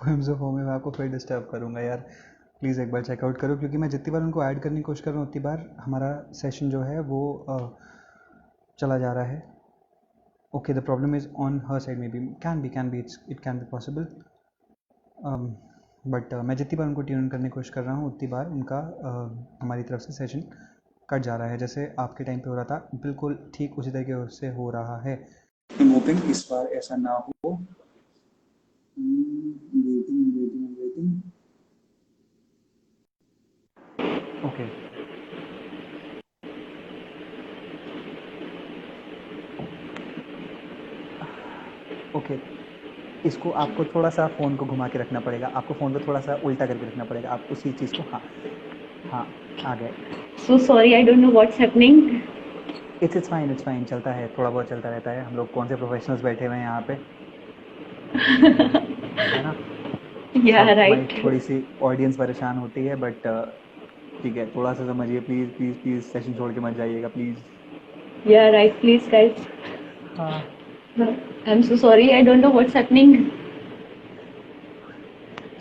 Poems of होमे मैं आपको फिर डिस्टर्ब करूँगा यार। प्लीज़ एक बार चेकआउट करो, क्योंकि मैं जितनी बार उनको ऐड करने की कोशिश कर रहा हूँ उतनी बार हमारा सेशन जो है वो चला जा रहा है। Okay, the problem is on her side, may be can be it can be possible. But मैं जितनी बार उनको ट्यून करने की कोशिश कर रहा हूँ उतनी बार उनका हमारी तरफ से सेशन कट जा रहा है, जैसे आपके टाइम पे हो रहा था बिल्कुल ठीक उसी तरीके से हो रहा है। आई एम होपिंग इस बार ऐसा ना हो। वेटिंग। ओके ओके, इसको आपको थोड़ा सा फ़ोन को घुमा के रखना पड़ेगा, आपको फ़ोन को थोड़ा सा उल्टा करके रखना पड़ेगा, आप उसी चीज़ को, हाँ हाँ, आ गए। So sorry, I don't know what's happening. It's fine, चलता है, थोड़ा बहुत चलता रहता है। हम लोग कौन से प्रोफेशनल्स बैठे हुए हैं यहाँ पे, है ना। Yeah, सब हमारी right. थोड़ी सी ऑडियंस परेशान होती है, बट ठीक है, थोड़ा सा समझिए प्लीज़ प्लीज़ प्लीज़, सेशन छोड़ के मत जाइएगा please. Yeah, right. Please, guys. हाँ I'm so sorry. I don't know what's happening.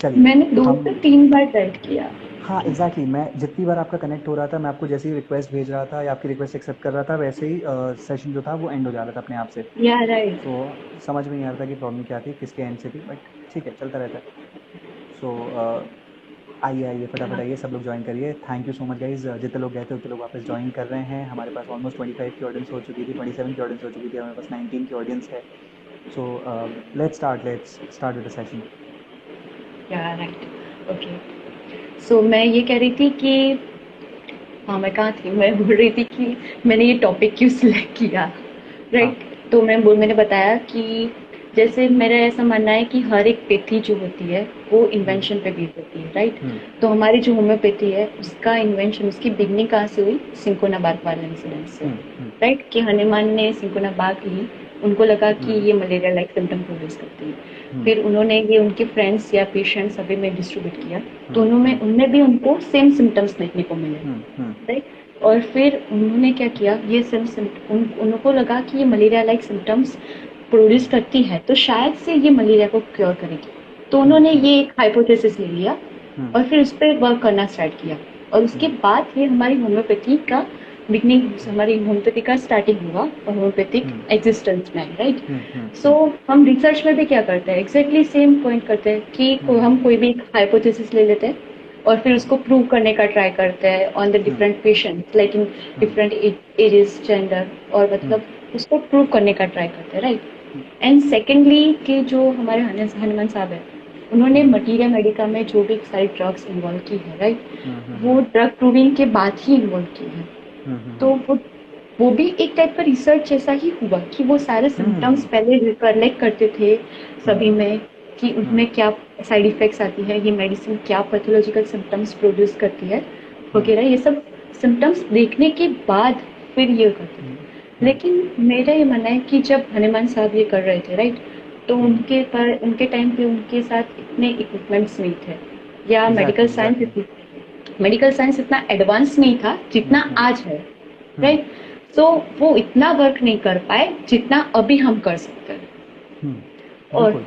चलिए मैंने 2 हम, से 3 बार ट्राई किया। हाँ एग्जैक्टली मैं जितनी बार आपका कनेक्ट हो रहा था, मैं आपको जैसे ही रिक्वेस्ट भेज रहा था या आपकी रिक्वेस्ट एक्सेप्ट कर रहा था, वैसे ही सेशन जो था वो एंड हो जा रहा था अपने आप से। Yeah, right. सो समझ में नहीं आ रहा था कि प्रॉब्लम क्या थी, किसके एंड से थी, बट ठीक है, चलता रहता है। सो आइए आइए फटाफट आइए, सब लोग ज्वाइन करिए। Thank you so much guys, जितने लोग गए थे उतने लोग वापस ज्वाइन कर रहे हैं। हमारे पास ऑलमोस्ट 25 की ऑडियंस हो चुकी थी, 27 की ऑडियंस हो चुकी थी, हमारे पास 19 की ऑडियंस है। So let's start with the session. Yeah, right. Okay. So मैं ये कह रही थी कि हाँ, मैं कहाँ थी? मैं बोल रही थी कि मैंने ये टॉपिक क्यों सिलेक्ट किया, हाँ। राइट? तो मैंने बताया कि जैसे मेरा ऐसा मानना है कि हर एक पैथी जो होती है वो हम्म इन्वेंशन पे बेस्ड होती है, राइट? हम्म तो हमारी जो होम्योपैथी है उसका इन्वेंशन, उसकी बिगनिंग कहाँ से हुई? सिंकोना बाग वाला इंसिडेंट से, हम्म राइट? कि हनुमान ने सिंकोना बाग ली, उनको लगा कि हम्म ये मलेरिया लाइक सिम्टम प्रोड्यूस करती है। हम्म फिर उन्होंने ये उनके फ्रेंड्स या पेशेंट्स सभी में डिस्ट्रीब्यूट किया, तो हम्म उन्होंने हम्म उनमें भी उनको सेम सिम्टम्स देखने को मिले, हम्म राइट? और फिर उन्होंने क्या किया, ये उनको लगा कि ये मलेरिया लाइक सिम्टम्स प्रोड्यूस हम्म करती है तो शायद से ये मलेरिया को क्योर करेगी। तो हम्म उन्होंने हम्म ये एक हाइपोथेसिस ले लिया हम्म और फिर उस पर वर्क करना स्टार्ट किया। और उसके हम्म बाद ये हमारी होम्योपैथी का बिगनिंग, हमारी होम्योपैथी का स्टार्टिंग हुआ और होम्योपैथिक हम्म एग्जिस्टेंस में, राइट? हम्म सो हम रिसर्च में भी क्या करते हैं, एग्जैक्टली सेम पॉइंट करते हैं कि हम कोई भी हाइपोथेसिस ले लेते हैं और फिर उसको प्रूव करने का ट्राई करते हैं on the hmm different patients, like in hmm different ages, gender, और हम्म मतलब उसको प्रूव करने का ट्राई करते हैं, राइट? एंड सेकेंडली कि जो हमारे हनुमान साहब है, उन्होंने हम्म मटीरिया मेडिका में जो भी सारी ड्रग्स इन्वॉल्व की है, राइट, हम्म वो हम्म ड्रग प्रूविंग के बाद ही इन्वॉल्व की है। तो हम्म वो भी एक टाइप का रिसर्च जैसा ही हुआ कि वो सारे सिम्टम्स हम्म पहले कलेक्ट करते थे हम्म सभी में, कि हम्म उनमें क्या साइड इफेक्ट्स आती है, ये मेडिसिन क्या पैथोलॉजिकल सिम्टम्स प्रोड्यूस करती है हम्म वगैरह, ये सब सिम्टम्स देखने के बाद फिर ये करते हम्म थे। हम्म लेकिन मेरा ये मानना है कि जब हनुमान साहब ये कर रहे थे, राइट, तो हम्म उनके टाइम पे उनके साथ इतने इक्विपमेंट्स नहीं थे, या एग्जैक्टली एग्जैक्टली। मेडिकल साइंस इतना एडवांस नहीं था जितना हम्म आज है, हम्म राइट? सो वो इतना वर्क नहीं कर पाए जितना अभी हम कर सकते हैं। और बिल्कुल।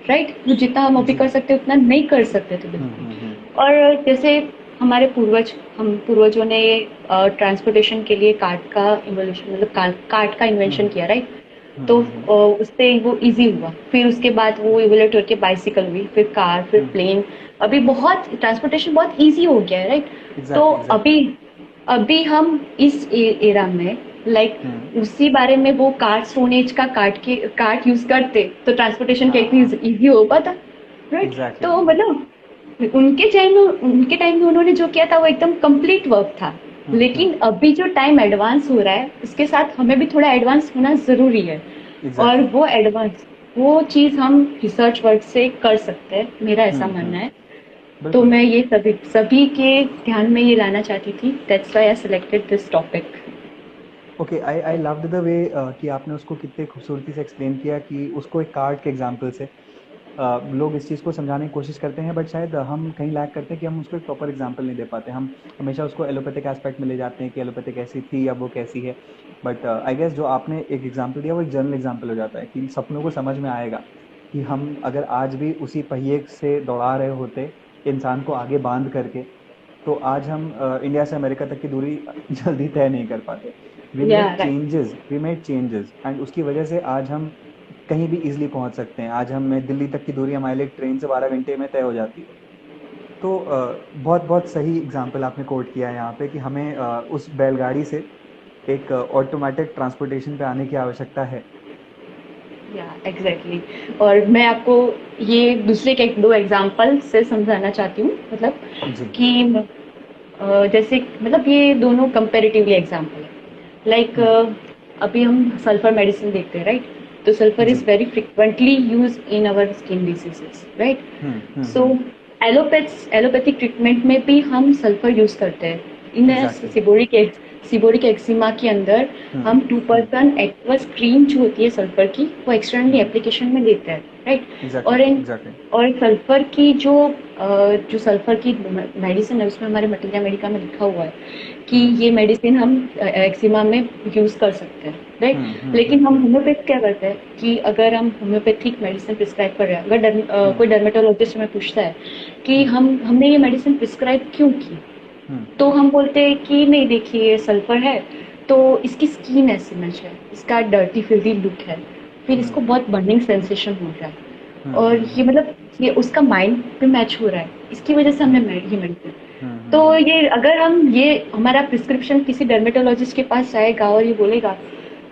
राइट, वो जितना हम अभी जी। कर सकते हैं उतना नहीं कर सकते थे हम्म। बिल्कुल। और जैसे हमारे हम पूर्वजों ने ट्रांसपोर्टेशन के लिए कार्ट का इवोल्यूशन, मतलब कार्ट का इन्वेंशन हम्म किया, राइट? तो उससे वो इजी हुआ, फिर उसके बाद वो इवोल्यूट होकर बाइसिकल हुई, फिर कार, फिर हम्म प्लेन। अभी बहुत ट्रांसपोर्टेशन बहुत इजी हो गया है, राइट? तो एग्जैक्टली एग्जैक्टली। अभी अभी हम इस एरा में, लाइक, हम्म उसी बारे में वो कार्ट, स्टोन एज का कार्ट यूज करते तो ट्रांसपोर्टेशन कितनी हाँ इजी हो पाता, राइट? एग्जैक्टली। तो मतलब उनके टाइम में उन्होंने जो किया था वो एकदम कंप्लीट वर्क था। हम्म लेकिन अभी जो टाइम एडवांस हो रहा है उसके साथ हमें भी थोड़ा एडवांस होना जरूरी है। और एग्जैक्टली। वो चीज हम रिसर्च वर्क से कर सकते हैं, मेरा ऐसा मानना है। तो बिल्कुल। मैं ये सभी सभी के ध्यान में ये लाना चाहती थी, that's why I selected this topic. Okay, I I loved the way कि आपने उसको कितने खूबसूरती से एक्सप्लेन किया, कि उसको एक कार्ड के एग्जाम्पल से लोग इस चीज़ को समझाने की कोशिश करते हैं, बट शायद हम कहीं लैक करते हैं कि हम उसको एक प्रॉपर एग्जाम्पल नहीं दे पाते। हम हमेशा उसको एलोपैथिक एस्पेक्ट में ले जाते हैं कि एलोपैथिक ऐसी थी, अब वो कैसी है। बट आई गेस जो आपने एक एग्जाम्पल दिया वो एक जनरल एग्जाम्पल हो जाता है कि सपनों को समझ में आएगा। कि हम अगर आज भी उसी पहिए से दौड़ा रहे होते इंसान को आगे बांध करके, तो आज हम इंडिया से अमेरिका तक की दूरी जल्दी तय नहीं कर पाते। Yeah, right. We made changes and उसकी वजह से आज हम कहीं भी इजीली पहुंच सकते हैं। आज हम दिल्ली तक की दूरी हमारे लिए ट्रेन से 12 घंटे में तय हो जाती है। तो बहुत बहुत सही एग्जाम्पल आपने कोट किया है यहाँ पे कि हमें उस बैलगाड़ी से एक ऑटोमेटिक ट्रांसपोर्टेशन पे आने की आवश्यकता है। एग्जैक्टली। और मैं आपको ये दूसरे के 2 एग्जांपल से समझाना चाहती हूँ, मतलब जी कि जैसे मतलब ये दोनों कंपैरेटिवली एग्जांपल है। लाइक अभी हम सल्फर मेडिसिन देखते हैं, राइट? तो सल्फर जी is very frequently use in our skin diseases, right? So hmm. Allopathic treatment में भी हम सल्फर यूज करते हैं। इन एग्जैक्टली सिबोरिक एक्जिमा के अंदर हम 2% एक्वस क्रीम जो होती है सल्फर की, वो एक्सटर्नली एप्लीकेशन में देते हैं, राइट? एग्जैक्टली और इन एग्जैक्टली और सल्फर की जो सल्फर की मेडिसिन है, उसमें हमारे मटीरिया मेडिका में लिखा हुआ है कि ये मेडिसिन हम एक्जिमा में यूज कर सकते हैं, राइट? लेकिन हम होम्योपैथ क्या करते हैं कि अगर हम होम्योपैथिक मेडिसिन प्रिस्क्राइब कर रहे हैं, अगर कोई डर्मेटोलॉजिस्ट हमें पूछता है कि हमने ये मेडिसिन प्रिस्क्राइब क्यों की, तो हम बोलते हैं कि नहीं, देखिए सल्फर है तो इसकी स्किन ऐसी मैच है, इसका डर्टी फिल्दी लुक है, फिर इसको बहुत बर्निंग सेंसेशन हो रहा है, और ये मतलब ये उसका माइंड पे मैच हो रहा है, इसकी वजह से हमने ये मेडिसिन। तो ये अगर हम ये हमारा प्रिस्क्रिप्शन किसी डर्मेटोलॉजिस्ट के पास जाएगा और ये बोलेगा,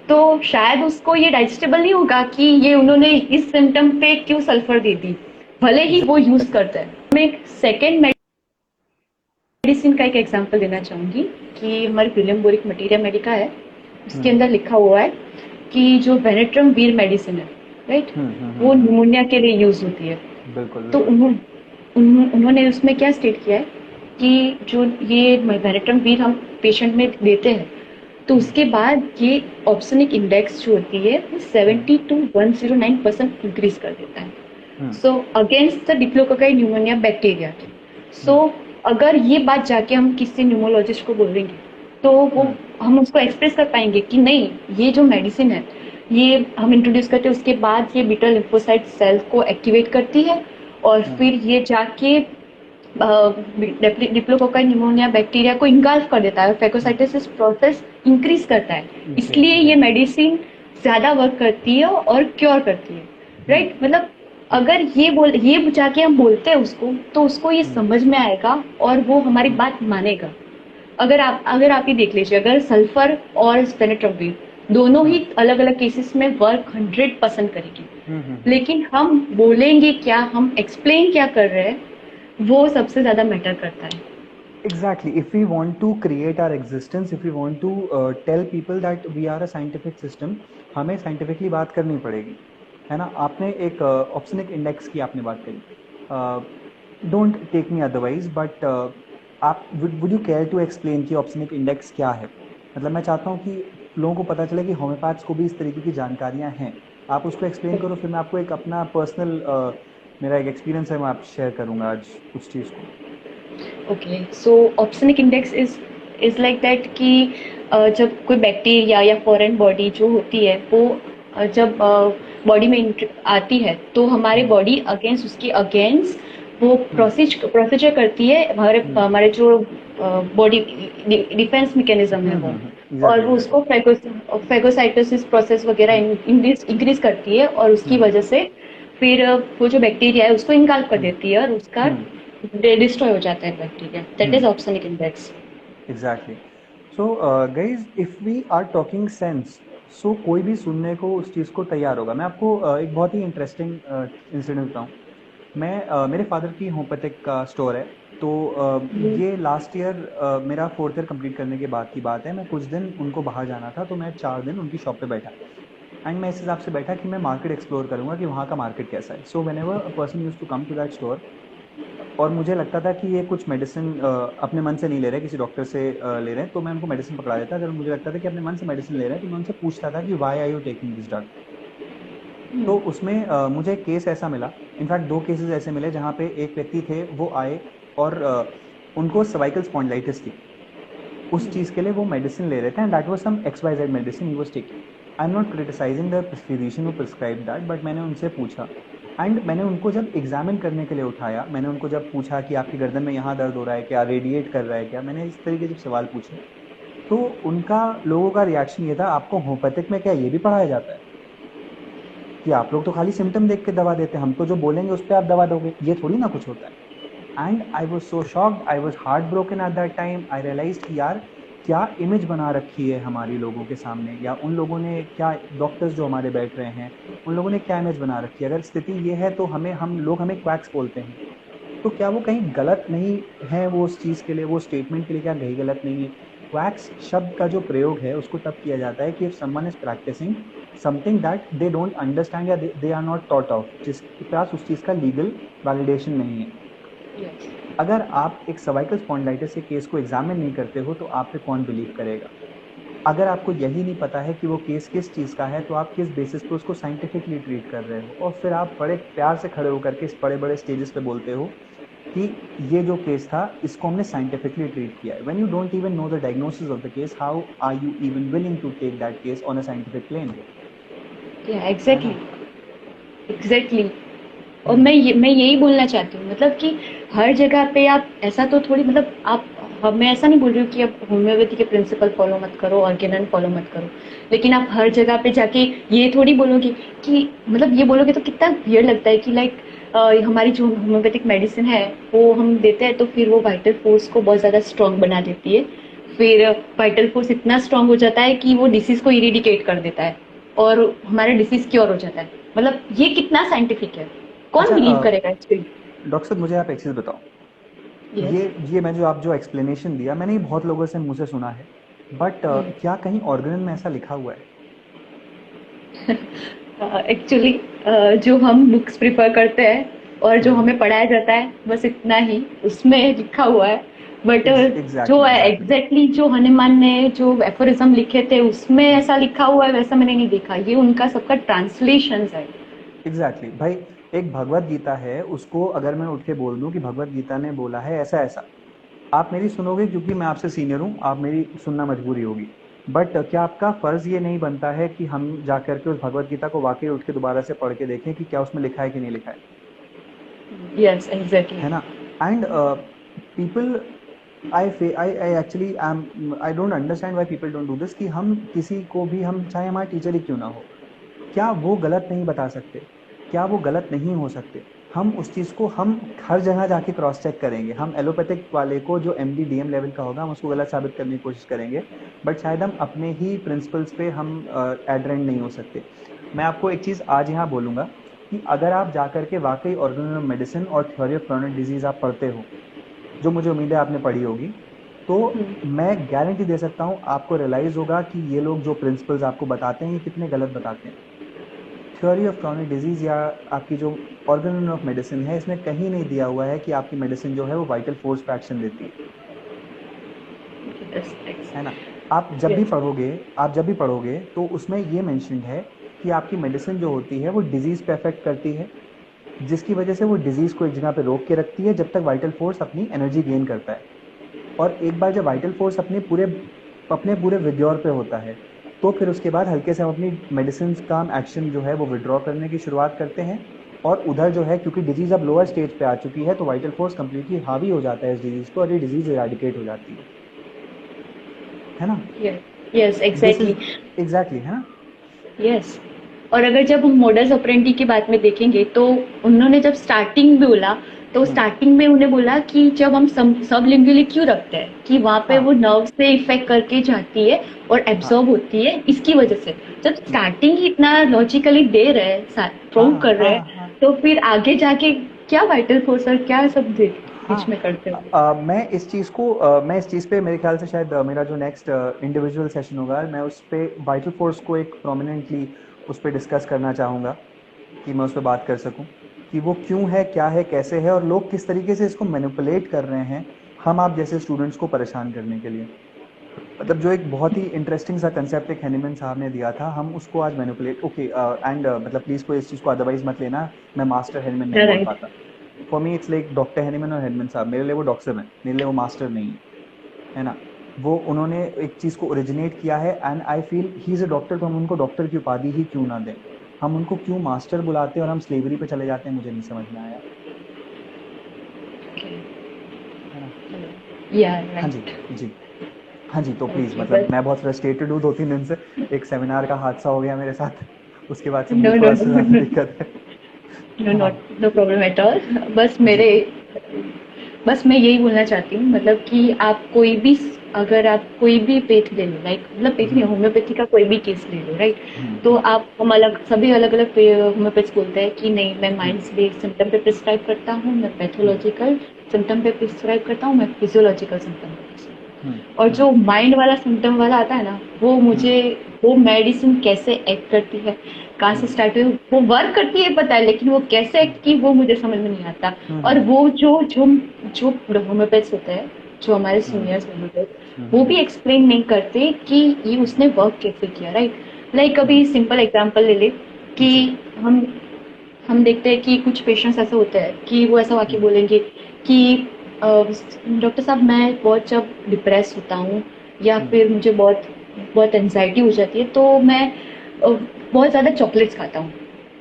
तो शायद उसको ये डाइजेस्टेबल नहीं होगा कि ये उन्होंने इस सिम्टम पे क्यों सल्फर दे दी, भले ही वो यूज करता है। मैं एक सेकेंड मेडिसिन का एक एग्जांपल देना चाहूंगी कि हमारी प्रीलिम बोरिक मटीरिया मेडिका है, उसके अंदर लिखा हुआ है कि जो वेनेट्रम वीर मेडिसिन है, राइट, वो निमोनिया के लिए यूज होती है। बिल्कुल तो उन्होंने उसमें क्या स्टेट किया है कि जो ये वेनेट्रम वीर हम पेशेंट में देते हैं, तो उसके बाद ये ऑप्सनिक इंडेक्स जो होती है वो 70 to 109% इंक्रीज कर देता है, so against the diplococci pneumonia bacteria. So अगर ये बात जाके हम किसी न्यूमोलॉजिस्ट को बोलेंगे, तो वो हम उसको एक्सप्रेस कर पाएंगे कि नहीं, ये जो मेडिसिन है ये हम इंट्रोड्यूस करते हैं, उसके बाद ये बीटा लिम्फोसाइट सेल को एक्टिवेट करती है, और फिर ये जाके डिप्लोकोकाई न्यूमोनिया बैक्टीरिया को इंगल्फ कर देता है, फैगोसाइटोसिस प्रोसेस इंक्रीज करता है, इसलिए ये मेडिसिन ज्यादा वर्क करती है और क्योर करती है, राइट? मतलब अगर ये जाके हम बोलते हैं उसको, तो उसको ये समझ में आएगा और वो हमारी बात मानेगा। अगर आप ही देख लीजिए, अगर सल्फर और स्पेनेट्रोविर दोनों ही अलग अलग केसेस में वर्क 100% करेगी, लेकिन हम बोलेंगे क्या, हम एक्सप्लेन क्या कर रहे हैं, वो सबसे ज्यादा मैटर करता है। Exactly. If we want to create our existence, if we want to tell people that we are a scientific system, हमें scientifically बात करनी पड़ेगी, है ना? आपने एक ऑप्सनिक इंडेक्स की आपने बात करी, don't take me otherwise, but आप would you care to explain कि ऑप्सनिक इंडेक्स क्या है? मतलब मैं चाहता हूँ कि लोगों को पता चले कि होम्योपैथ्स को भी इस तरीके की जानकारियाँ हैं। आप उसको एक्सप्लेन करो, फिर मैं आपको एक अपना पर्सनल मेरा एक एक्सपीरियंस है, मैं आप शेयर करूँगा आज उस चीज़ को। Okay, so opsonic index is like that कि जब कोई बैक्टीरिया या फॉरेन बॉडी जो होती है वो जब बॉडी में आती है, तो हमारे बॉडी अगेंस्ट उसके अगेंस्ट वो प्रोसीजर करती है, हमारे जो बॉडी डिफेंस मैकेनिज्म है वो, और वो उसको फैगोसाइटोसिस प्रोसेस वगैरह इंक्रीज करती है, और उसकी वजह से फिर वो जो बैक्टीरिया है उसको इंगल्फ कर देती है और उसका डिस्ट्रॉय हो जाता है bacteria. That is opsonic index. Exactly. So guys, if we are talking sense, so कोई भी सुनने को उस चीज़ को तैयार होगा। मैं आपको एक बहुत ही इंटरेस्टिंग इंसिडेंट बताऊँ। मैं मेरे फादर की होम्योपैथिक का स्टोर है, तो ये लास्ट ईयर मेरा 4th ईयर कंप्लीट करने के बाद की बात है। मैं कुछ दिन उनको बाहर जाना था, तो मैं 4 दिन उनकी शॉप पे बैठा, एंड मैं इस हिसाब से बैठा कि मैं मार्केट एक्सप्लोर करूँगा कि वहाँ का मार्केट कैसा है। So whenever a person used to come to that store, और मुझे लगता था कि ये कुछ मेडिसिन अपने मन से नहीं ले रहे, किसी डॉक्टर से ले रहे हैं, तो मैं उनको मेडिसिन पकड़ा देता। अगर मुझे लगता था कि अपने मन से मेडिसिन ले रहे हैं, तो मैं उनसे पूछता था कि why are you taking this drug. तो उसमें मुझे एक केस ऐसा मिला, इनफैक्ट 2 केसेस ऐसे मिले जहाँ पे एक व्यक्ति थे, वो आए और उनको सर्वाइकल स्पॉन्डिलाइटिस थी। उस चीज़ के लिए वो मेडिसिन ले रहे थे, and that was some XYZ medicine he was taking. I am not criticising the physician who prescribe that, but मैंने उनसे पूछा एंड मैंने उनको जब एग्जामिन करने के लिए उठाया, मैंने उनको जब पूछा कि आपकी गर्दन में यहाँ दर्द हो रहा है क्या, रेडिएट कर रहा है क्या, मैंने इस तरीके के जब सवाल पूछे तो उनका, लोगों का रिएक्शन ये था, आपको होम्योपैथिक में क्या ये भी पढ़ाया जाता है कि आप लोग तो खाली सिम्टम देख के दवा देते हैं, हम तो जो बोलेंगे उस पर आप दवा दोगे, ये थोड़ी ना कुछ होता है। And I was so shocked, I was heart broken at that time. I realise कि यार क्या इमेज बना रखी है हमारी लोगों के सामने, या उन लोगों ने क्या, डॉक्टर्स जो हमारे बैठ रहे हैं उन लोगों ने क्या इमेज बना रखी है। अगर स्थिति ये है तो हम लोग हमें क्वैक्स बोलते हैं, तो क्या वो कहीं गलत नहीं है, वो उस चीज़ के लिए, वो स्टेटमेंट के लिए क्या कहीं गलत नहीं है। क्वैक्स शब्द का जो प्रयोग है उसको तब किया जाता है कि if someone is practising something that they don't understand या they are not taught of, जिसके पास उस चीज़ का लीगल वैलिडेशन नहीं है। Yes. अगर आप एक सर्वाइकल स्पॉन्डिलाइटिस के केस को एग्जामिन नहीं करते हो तो आप पे कौन बिलीव करेगा। अगर आपको यही नहीं पता है कि वो केस किस चीज़ का है तो आप किस बेसिस पे उसको साइंटिफिकली ट्रीट कर रहे हो, और फिर आप बड़े प्यार से खड़े होकर के इस बड़े बड़े स्टेजेस पे बोलते हो कि ये जो केस था इसको हमने साइंटिफिकली ट्रीट किया है। When you don't even know the diagnosis of the case, how are you even willing to take that case on a scientific plane. Yeah, है ना? exactly. Exactly. और मैं यही बोलना चाहती हूँ, मतलब कि हर जगह पे आप ऐसा तो थोड़ी, मतलब आप, मैं ऐसा नहीं बोल रही हूँ कि आप होम्योपैथी के प्रिंसिपल फॉलो मत करो, ऑर्गेनन फॉलो मत करो, लेकिन आप हर जगह पे जाके ये थोड़ी बोलोगे कि, मतलब ये बोलोगे तो कितना वियर्ड लगता है कि लाइक हमारी जो होम्योपैथिक मेडिसिन है वो हम देते हैं तो फिर वो वाइटल फोर्स को बहुत ज़्यादा स्ट्रॉन्ग बना देती है। फिर वाइटल फोर्स इतना स्ट्रॉन्ग हो जाता है कि वो डिसीज को इरिडिकेट कर देता है और हमारा डिसीज क्योर हो जाता है। मतलब ये कितना साइंटिफिक है, कौन अच्छा, बिलीव करेगा इस पे? डॉक्टर साहब मुझे आप एक चीज़ बताओ, यस। ये मैं जो आप जो एक्सप्लेनेशन दिया मैंने ये बहुत लोगों से मुंह से सुना है, बट क्या कहीं ऑर्गेनन में ऐसा लिखा हुआ है? एक्चुअली जो हम बुक्स प्रिफर करते हैं और जो हम्म, हमें पढ़ाया जाता है बस इतना ही उसमें लिखा हुआ है। बट जो एग्जैक्टली है एग्जैक्टली एग्जैक्टली जो हनुमान ने जो एफोरिज्म लिखे थे उसमें ऐसा लिखा हुआ है वैसा मैंने नहीं देखा, ये उनका सबका ट्रांसलेशन है। एग्जैक्टली भाई, एक भगवत गीता है, उसको अगर मैं उठ के बोल दूं कि भगवत गीता ने बोला है ऐसा ऐसा, आप मेरी सुनोगे क्योंकि मैं आपसे सीनियर हूँ, आप मेरी सुनना मजबूरी होगी। बट क्या आपका फर्ज ये नहीं बनता है कि हम जा करके उस भगवत गीता को वाकई उठ के दोबारा से पढ़ के देखें कि क्या उसमें लिखा है कि नहीं लिखा यस एग्जैक्टली। है ना? And people, I actually I don't understand why people don't do this, कि हम किसी को भी, हम चाहे हमारे टीचर ही क्यों ना हो, क्या वो गलत नहीं बता सकते, क्या वो गलत नहीं हो सकते? हम उस चीज़ को, हम हर जगह जाके क्रॉस चेक करेंगे, हम एलोपैथिक वाले को जो MD DM लेवल का होगा हम उसको गलत साबित करने की कोशिश करेंगे, बट शायद हम अपने ही प्रिंसिपल्स पे हम एडरेंट नहीं हो सकते। मैं आपको एक चीज़ आज यहाँ बोलूँगा कि अगर आप जाकर के वाकई ऑर्गेनल मेडिसिन और थ्योरी ऑफ क्रोनिक डिजीज आप पढ़ते हो, जो मुझे उम्मीद है आपने पढ़ी होगी, तो मैं गारंटी दे सकता हूँ आपको रियलाइज होगा कि ये लोग जो प्रिंसिपल्स आपको बताते हैं ये कितने गलत बताते हैं। थ्योरी ऑफ क्रॉनिक डिजीज या आपकी जो ऑर्गेनल ऑफ मेडिसिन है, इसमें कहीं नहीं दिया हुआ है कि आपकी मेडिसिन जो है वो वाइटल फोर्स पे एक्शन देती है ना? आप जब भी यस। पढ़ोगे, तो उसमें ये मेंशन्ड है कि आपकी मेडिसिन जो होती है वो डिजीज पे अफेक्ट करती है, जिसकी वजह से वो डिजीज को एक जगह पे रोक के रखती है जब तक वाइटल फोर्स अपनी एनर्जी गेन करता है। और एक बार जब वाइटल फोर्स अपने पूरे विग्योर पे होता है तो फिर उसके बाद हल्के से हम अपनी मेडिसिन का एक्शन जो है वो विड्रॉ करने की शुरुआत करते हैं। और उधर जो है, क्योंकि डिजीज अब लोअर स्टेज पे आ चुकी है, तो वाइटल फोर्स कंप्लीटली हावी हो जाता है इस डिजीज पे और ये डिजीज इराडिकेट हो जाती है ना? Yes yes this exactly. Is exactly, है ना? यस। और अगर जब हम मोडस ऑपरेंडी की बात में देखेंगे तो उन्होंने जब स्टार्टिंग में बोला तो हम्म, स्टार्टिंग में उन्हें बोला कि जब हम सब लिंगुअली क्यों रखते हैं कि वहां पे वो हाँ नर्व से इफेक्ट करके जाती है और हाँ एब्सॉर्ब होती है इसकी वजह से। जब हम्म, स्टार्टिंग ही इतना लॉजिकली दे रहे हैं, प्रूव हाँ कर रहे हाँ हैं, हाँ तो फिर आगे जाके क्या वाइटल फोर्स और क्या सब हाँ। बीच में करते हो? मैं इस चीज़ पे, मेरे ख्याल से शायद मेरा जो नेक्स्ट इंडिविजुअल सेशन होगा, मैं उस पे वाइटल फोर्स को एक प्रोमिनेंटली उस पे डिस्कस करना चाहूँगा, कि मैं उस पे बात कर सकूँ कि वो क्यों है, क्या है, कैसे है, और लोग किस तरीके से इसको मैनिपुलेट कर रहे हैं हम आप जैसे स्टूडेंट्स को परेशान करने के लिए। मतलब जो एक बहुत ही इंटरेस्टिंग सा कंसेप्ट एक हैनीमैन साहब ने दिया था, हम उसको आज मैनिपुलेट, ओके, एंड मतलब प्लीज़ कोई इस चीज़ को अदरवाइज मत लेना, मैं मास्टर हैनीमैन नहीं बोल राइट। पाता। For me it's like doctor Hahnemann और हैनीमैन साहब, मेरे लिए वो डॉक्टर हैं, मेरे लिए वो मास्टर नहीं है ना? वो उन्होंने एक चीज़ को ओरिजिनेट किया है and I feel he is a doctor, तो हम उनको डॉक्टर की उपाधि ही क्यों ना दें। हम उनको क्यों मास्टर बुलाते हैं और हम स्लेवरी पे चले जाते हैं, मुझे नहीं समझ में आया, है ना? या हाँ जी, राइट। जी, हाँ जी, तो प्लीज़ ओके, मतलब बस मैं बहुत फ्रस्ट्रेटेड हूँ 2-3 दिन से, एक सेमिनार का हादसा हो गया मेरे साथ, उसके बाद से मुझे नो नो थोड़ा-सा नो ज़्यादा नो दिक्कत है। नो, हाँ, not know problem at all. बस जी, मेरे बस मैं यही बोलना चाहती हूँ, मतलब कि आप कोई भी, अगर आप कोई भी पेथ ले लो, लाइक मतलब पेथ नहीं, हुँ, होम्योपैथी का कोई भी केस ले लो, राइट? हुँ, तो हुँ, आप हम अलग सभी अलग अलग होम्योपैथ्स बोलते हैं कि नहीं, मैं हुँ, माइंड्स बेस्ड सिम्टम पे प्रिस्क्राइब करता हूँ, मैं हुँ, पैथोलॉजिकल सिम्टम पे प्रिस्क्राइब करता हूँ, मैं फिजियोलॉजिकल सिम्टम पे prescribe। हुँ, और हुँ, जो माइंड वाला सिम्टम वाला आता है ना, वो हुँ, मुझे, वो मेडिसिन कैसे एक्ट करती है, कहाँ से हुँ, स्टार्ट हुई, वो वर्क करती है पता है, लेकिन वो कैसे हुँ, एक्ट की वो मुझे समझ में नहीं आता। हुँ, और हुँ, वो जो जो जो होम्योपैथ्स होते हैं, जो हमारे हुँ, सीनियर्स होम्योपैथ, हुँ, वो हुँ, भी एक्सप्लेन नहीं करते कि ये उसने वर्क कैसे किया, राइट? लाइक हुँ, अभी सिंपल एग्जांपल ले ले कि जी, हम हम देखते हैं कि कुछ पेशेंट्स ऐसे होते हैं कि वो ऐसा वाक्य हुँ, बोलेंगे कि डॉक्टर साहब मैं बहुत जब डिप्रेस होता हूँ या हुँ, फिर मुझे बहुत बहुत एनजाइटी हो जाती है तो मैं बहुत ज़्यादा चॉकलेट्स खाता हूँ।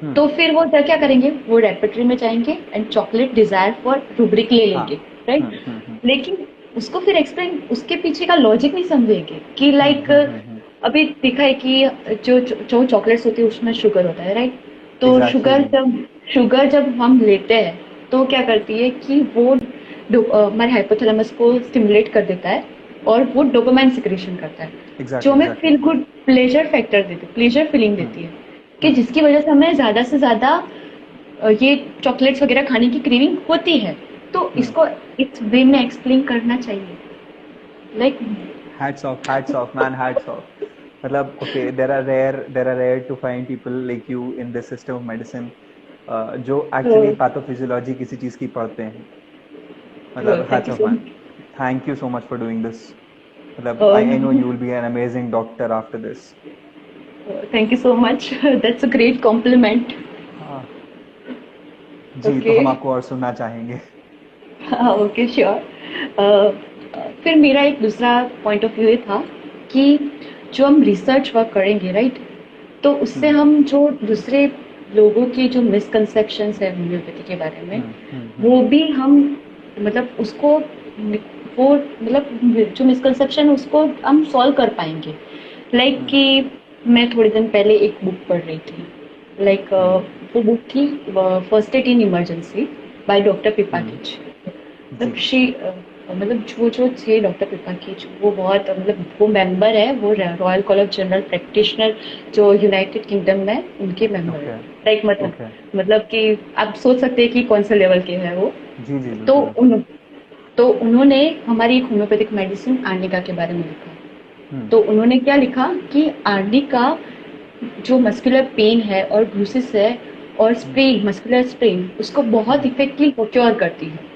हुँ, तो फिर वो क्या करेंगे, वो रेपेटरी में जाएंगे and chocolate desire for rubric ले हाँ, लेंगे, हुँ, राइट? हुँ, हुँ, लेकिन उसको फिर एक्सप्लेन, उसके पीछे का लॉजिक नहीं समझेंगे कि हुँ, लाइक हुँ, हुँ, हुँ, अभी देखा है कि जो जो चॉकलेट्स होती है उसमें शुगर होता है, राइट? तो एग्ज़ैक्टली, शुगर जब हम लेते हैं तो क्या करती है कि वो हमारे हाइपोथैलेमस को स्टिमुलेट कर देता है और वो डोपामाइन सिक्रेशन करता है, जो एग्ज़ैक्टली, हमें exactly, feel good pleasure factor देती है, प्लेजर फीलिंग हुँ, देती है, कि हुँ, जिसकी वजह से हमें ज़्यादा से ज़्यादा ये चॉकलेट्स वगैरह खाने की क्रेविंग होती है। तो हुँ, इसको इस वे में एक्सप्लेन करना चाहिए, like hats off man, hats off. मतलब okay, there are rare to find people like you in this system of medicine, जो एक्चुअली पैथोफिजियोलॉजी किसी चीज़ की पढ़ते हैं। मतलब thank hats you off so man, thank you so much for doing this. मतलब I know much, you will be an amazing doctor after this. Thank you so much, that's a great compliment. हाँ जी, तो okay, हम आपको और सुनना चाहेंगे। हाँ ओके श्योर। फिर मेरा एक दूसरा पॉइंट ऑफ व्यू ये था कि जो हम रिसर्च वर्क करेंगे, राइट? तो उससे हम्म, हम जो दूसरे लोगों की जो मिसकंसेप्शंस है होम्योपैथी के बारे में, हम्म, हम्म, वो भी हम मतलब उसको वो मतलब जो मिसकंसेप्शन उसको हम सॉल्व कर पाएंगे। लाइक हम्म, कि मैं थोड़े दिन पहले एक बुक पढ़ रही थी, लाइक हम्म, वो बुक थी first aid in emergency by doctor hmm, पिपाकिच। जी, मतलब मतलब जो जो थे डॉक्टर पिपाकिच, वो बहुत मतलब वो मेंबर है, वो रॉयल कॉलेज जनरल प्रैक्टिशनर जो यूनाइटेड किंगडम में उनके मेंबर है, ओके, लाइक ओके, मतलब कि आप सोच सकते हैं कि कौन से लेवल के हैं वो। जी जी, तो बिल्कुल बिल्कुल। तो उन्होंने हमारी एक होम्योपैथिक मेडिसिन आर्निका के बारे में लिखा। हम्म, तो उन्होंने क्या लिखा कि आर्निका जो मस्कुलर पेन है और ब्रूसिस है और हम्म, स्प्रेन, मस्कुलर स्प्रेन, उसको बहुत हम्म, इफेक्टली क्योर करती है।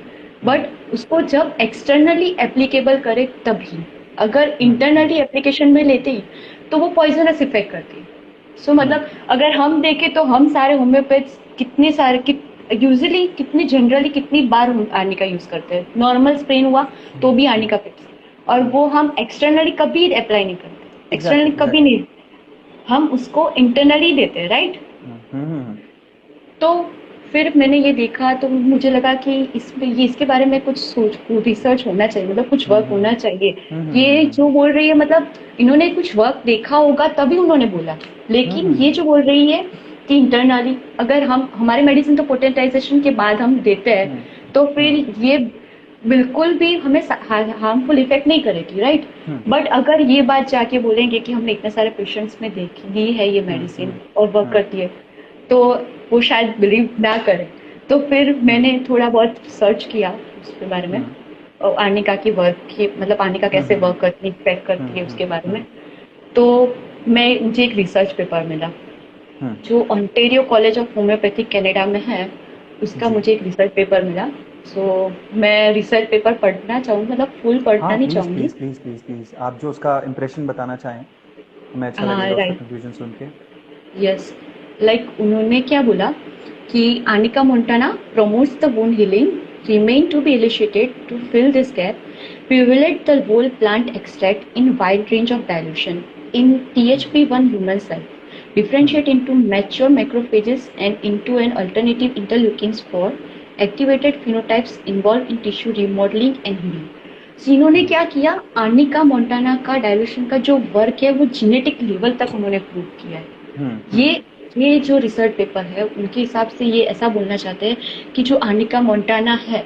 हम्म, बट उसको जब एक्सटर्नली एप्लीकेबल करे तभी, अगर हम्म, इंटरनली एप्लीकेशन में लेते ही तो वो पॉइजनस इफेक्ट करती है। सो हम्म, मतलब अगर हम देखें तो हम सारे होम्योपैथ्स कितने सारे यूजुअली कितनी जनरली कितनी बार हम आर्निका यूज करते हैं, नॉर्मल स्प्रेन हुआ तो भी हम्म, आर्निका फिक्स, और वो हम एक्सटर्नली कभी अप्लाई नहीं करते, एग्जैक्टली एक्सटर्नली कभी एग्जैक्टली, नहीं, हम उसको इंटरनली देते हैं, राइट? तो फिर मैंने ये देखा तो मुझे लगा कि इसमें ये इसके बारे में कुछ सोच रिसर्च होना चाहिए, मतलब कुछ वर्क होना चाहिए। ये जो बोल रही है मतलब इन्होंने कुछ वर्क देखा होगा तभी उन्होंने बोला, लेकिन ये जो बोल रही है कि इंटरनली अगर हम हमारे मेडिसिन तो पोटेंटाइजेशन के बाद हम देते हैं, तो फिर ये बिल्कुल भी हमें हार्मफुल इफेक्ट नहीं करेगी, राइट? बट अगर ये बात जाके बोलेंगे कि हमने इतने सारे पेशेंट्स में देख ली है ये मेडिसिन और वर्क करती है, तो वो शायद बिलीव ना करें। तो फिर मैंने थोड़ा बहुत सर्च किया उसके बारे में, और आर्निका की वर्क की मतलब आर्निका कैसे वर्क करती है, इफेक्ट करती है उसके बारे में। तो मुझे एक रिसर्च पेपर मिला जो Ontario college of homeopathic Canada में है, उसका जी, मुझे एक रिसर्च पेपर मिला। सो मैं रिसर्च पेपर पढ़ना चाहूँगी, मतलब फुल हाँ पढ़ना नहीं प्लीज़ चाहूँगी। प्लीज़ प्लीज़ प्लीज़ प्लीज़, आप जो उसका इम्प्रेशन बताना चाहें, हमें अच्छा हाँ लगेगा उसका राइट, कंक्लूजन सुन के। यस, लाइक उन्होंने क्या बोला कि Anika Montana promotes the wound healing, remain to be initiated to fill this gap, prevalent the whole plant extract in wide range of dilution in THP1 human cell differentiate into mature macrophages and into an alternative interleukins for activated phenotypes involved in tissue remodeling and healing. So इन्होंने क्या किया, arnica Montana का dilution का जो work है वो genetic level तक उन्होंने प्रूव किया है। ये जो रिसर्च पेपर है उनके हिसाब से ये ऐसा बोलना चाहते हैं कि जो आर्निका मोंटाना है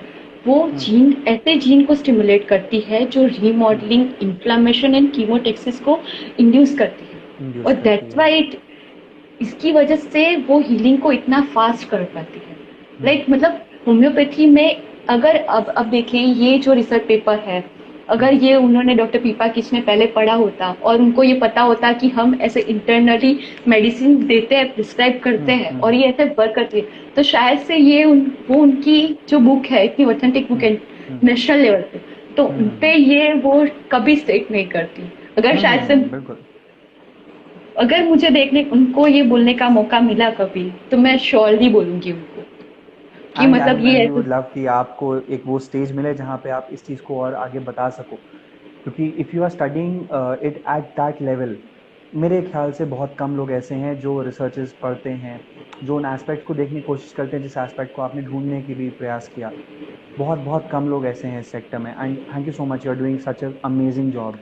वो जीन ऐसे जीन को स्टिमुलेट करती है जो रीमॉडलिंग, इन्फ्लामेशन एंड कीमोटेक्सिस को इंड्यूस करती है, और दैट्स व्हाई इसकी वजह से वो हीलिंग को इतना फास्ट कर पाती है। लाइक मतलब होम्योपैथी में अगर अब देखें ये जो रिसर्च पेपर है, अगर ये उन्होंने डॉक्टर पीपा किच ने पहले पढ़ा होता और उनको ये पता होता कि हम ऐसे इंटरनली मेडिसिन देते हैं, प्रिस्क्राइब करते हैं और ये ऐसे वर्क करती है, तो शायद से ये वो उनकी जो बुक है इतनी ऑथेंटिक बुक है नेशनल लेवल पे, तो उनपे ये वो कभी स्टेट नहीं करती। अगर शायद से अगर मुझे देखने उनको ये बोलने का मौका मिला कभी, तो मैं श्योरली बोलूंगी उनको कि मतलब ये वुड लव कि आपको एक वो स्टेज मिले जहाँ पे आप इस चीज़ को और आगे बता सको, क्योंकि if you are studying it at that level, मेरे ख्याल से बहुत कम लोग ऐसे हैं जो रिसर्चेस पढ़ते हैं, जो उन एस्पेक्ट को देखने की कोशिश करते हैं जिस एस्पेक्ट को आपने ढूंढने की भी प्रयास किया। बहुत कम लोग ऐसे हैं इस सेक्टर में, and thank you so much, you are doing such a amazing job.